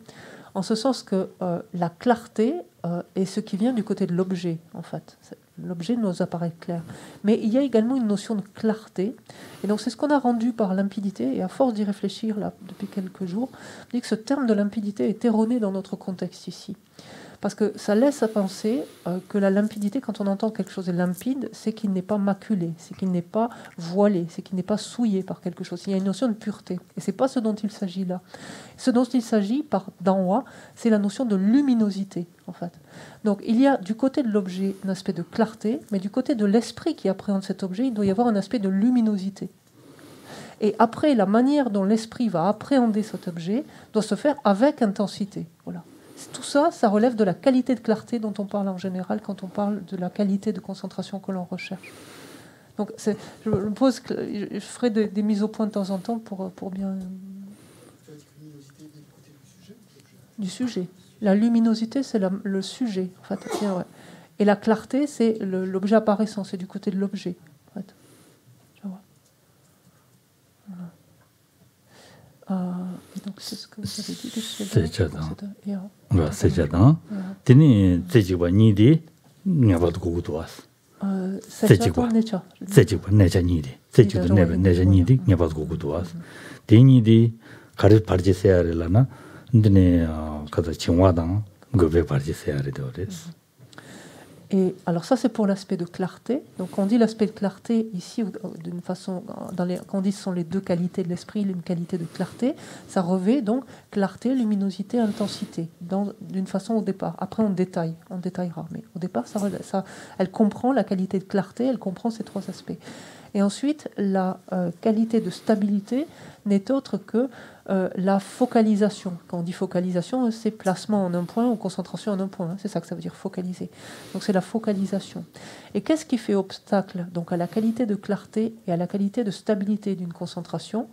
en ce sens que la clarté est ce qui vient du côté de l'objet, en fait. L'objet nous apparaît clair. Mais il y a également une notion de clarté. Et donc, c'est ce qu'on a rendu par limpidité. Et à force d'y réfléchir là, depuis quelques jours, on dit que ce terme de limpidité est erroné dans notre contexte ici. Parce que ça laisse à penser que la limpidité, quand on entend quelque chose est limpide, c'est qu'il n'est pas maculé, c'est qu'il n'est pas voilé, c'est qu'il n'est pas souillé par quelque chose. Il y a une notion de pureté. Et ce n'est pas ce dont il s'agit là. Ce dont il s'agit d'en haut, c'est la notion de luminosité, en fait. Donc il y a du côté de l'objet un aspect de clarté, mais du côté de l'esprit qui appréhende cet objet, il doit y avoir un aspect de luminosité. Et après, la manière dont l'esprit va appréhender cet objet doit se faire avec intensité. Voilà. Tout ça, ça relève de la qualité de clarté dont on parle en général quand on parle de la qualité de concentration que l'on recherche. Donc, je ferai des mises au point de temps en temps pour bien... Du sujet. La luminosité, c'est le sujet. En fait. Ouais. Et la clarté, c'est l'objet apparaissant, c'est du côté de l'objet. En fait. Et donc, c'est ce que vous avez dit. C'est Jadin. Tini, c'est Jiba Nidi, Nava de Goudouas. C'est Jiba Neja Nidi. C'est Jiba Neja Nidi, Nava de Goudouas. Tini, Karis Parjisearelana, Dine Kaza Chingwadan, Gove Parjiseare de Ores. Et alors ça, c'est pour l'aspect de clarté. Donc on dit l'aspect de clarté ici, d'une façon, quand on dit ce sont les deux qualités de l'esprit, une qualité de clarté, ça revêt donc clarté, luminosité, intensité, d'une façon au départ. Après on détaillera. Mais au départ, elle comprend la qualité de clarté, elle comprend ces trois aspects. Et ensuite, la qualité de stabilité n'est autre que la focalisation. Quand on dit focalisation, c'est placement en un point ou concentration en un point. C'est ça que ça veut dire focaliser. Donc c'est la focalisation. Et qu'est-ce qui fait obstacle donc à la qualité de clarté et à la qualité de stabilité d'une concentration?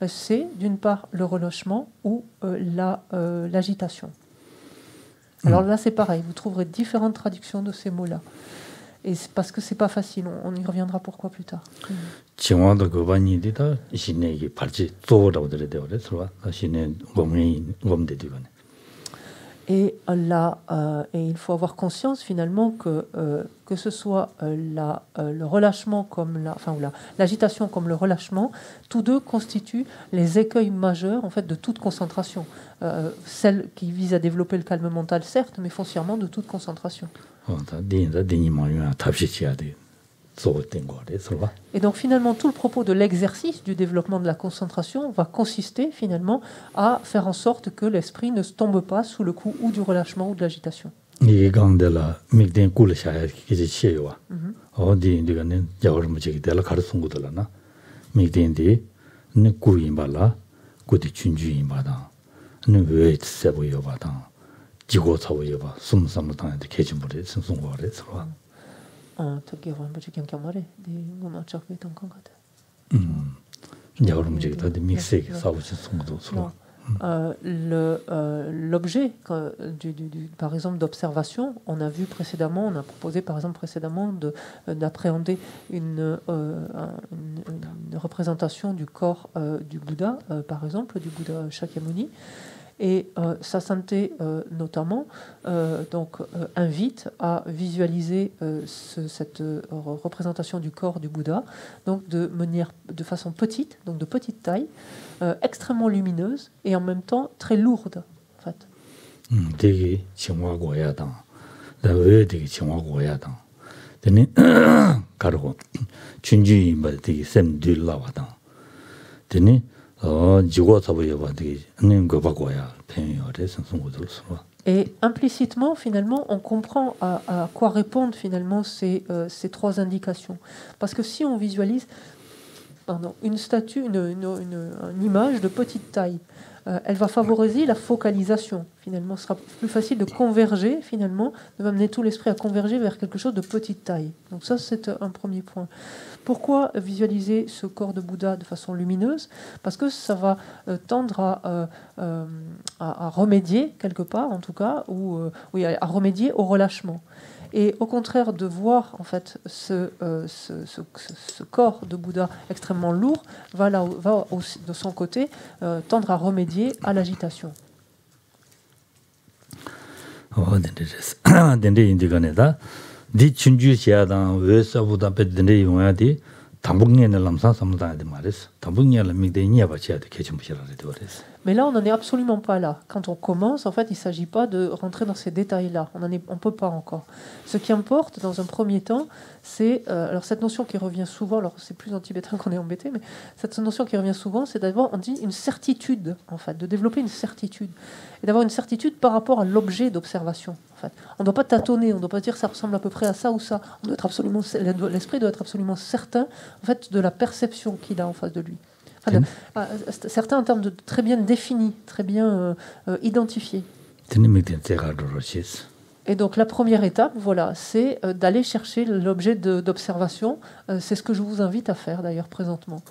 C'est d'une part le relâchement ou l'agitation. Alors là, c'est pareil. Vous trouverez différentes traductions de ces mots-là. Et c'est parce que c'est pas facile, on y reviendra pourquoi plus tard. Et là, il faut avoir conscience finalement que ce soit le relâchement comme l'agitation comme le relâchement, tous deux constituent les écueils majeurs en fait de toute concentration. Celle qui vise à développer le calme mental, certes, mais foncièrement de toute concentration. Et donc finalement, tout le propos de l'exercice du développement de la concentration va consister finalement à faire en sorte que l'esprit ne tombe pas sous le coup ou du relâchement ou de l'agitation. L'objet par exemple d'observation, on a vu précédemment, on a proposé par exemple précédemment d'appréhender une représentation du corps du Bouddha, par exemple du Bouddha Shakyamuni. Et Sasanté notamment invite à visualiser cette représentation du corps du Bouddha donc de façon petite, donc de petite taille, extrêmement lumineuse et en même temps très lourde en fait. Et implicitement, finalement, on comprend à quoi répondent finalement ces trois indications. Parce que si on visualise une statue, une image de petite taille, elle va favoriser la focalisation. Finalement, ce sera plus facile de converger, finalement, de m'amener tout l'esprit à converger vers quelque chose de petite taille. Donc ça, c'est un premier point. Pourquoi visualiser ce corps de Bouddha de façon lumineuse? Parce que ça va tendre à remédier, quelque part en tout cas, à remédier au relâchement. Et au contraire de voir en fait ce corps de Bouddha extrêmement lourd, va de son côté tendre à remédier à l'agitation. Mais là, on n'en est absolument pas là. Quand on commence, en fait, il ne s'agit pas de rentrer dans ces détails-là. On ne peut pas encore. Ce qui importe, dans un premier temps, c'est... alors, cette notion qui revient souvent, alors c'est plus en tibétain qu'on est embêté, mais cette notion qui revient souvent, c'est d'avoir, on dit, une certitude, en fait, de développer une certitude. Et d'avoir une certitude par rapport à l'objet d'observation, en fait. On ne doit pas tâtonner, on ne doit pas dire ça ressemble à peu près à ça ou ça. On doit être absolument, l'esprit doit être absolument certain, en fait, de la perception qu'il a en face de lui. Certains en termes de très bien définis, très bien identifiés. Et donc la première étape, voilà, c'est d'aller chercher l'objet d'observation. C'est ce que je vous invite à faire d'ailleurs présentement.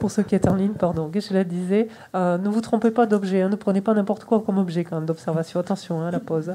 Pour ceux qui est en ligne, pardon, Geshe-la disait, ne vous trompez pas d'objet, ne prenez pas n'importe quoi comme objet quand même d'observation. Attention à la pause.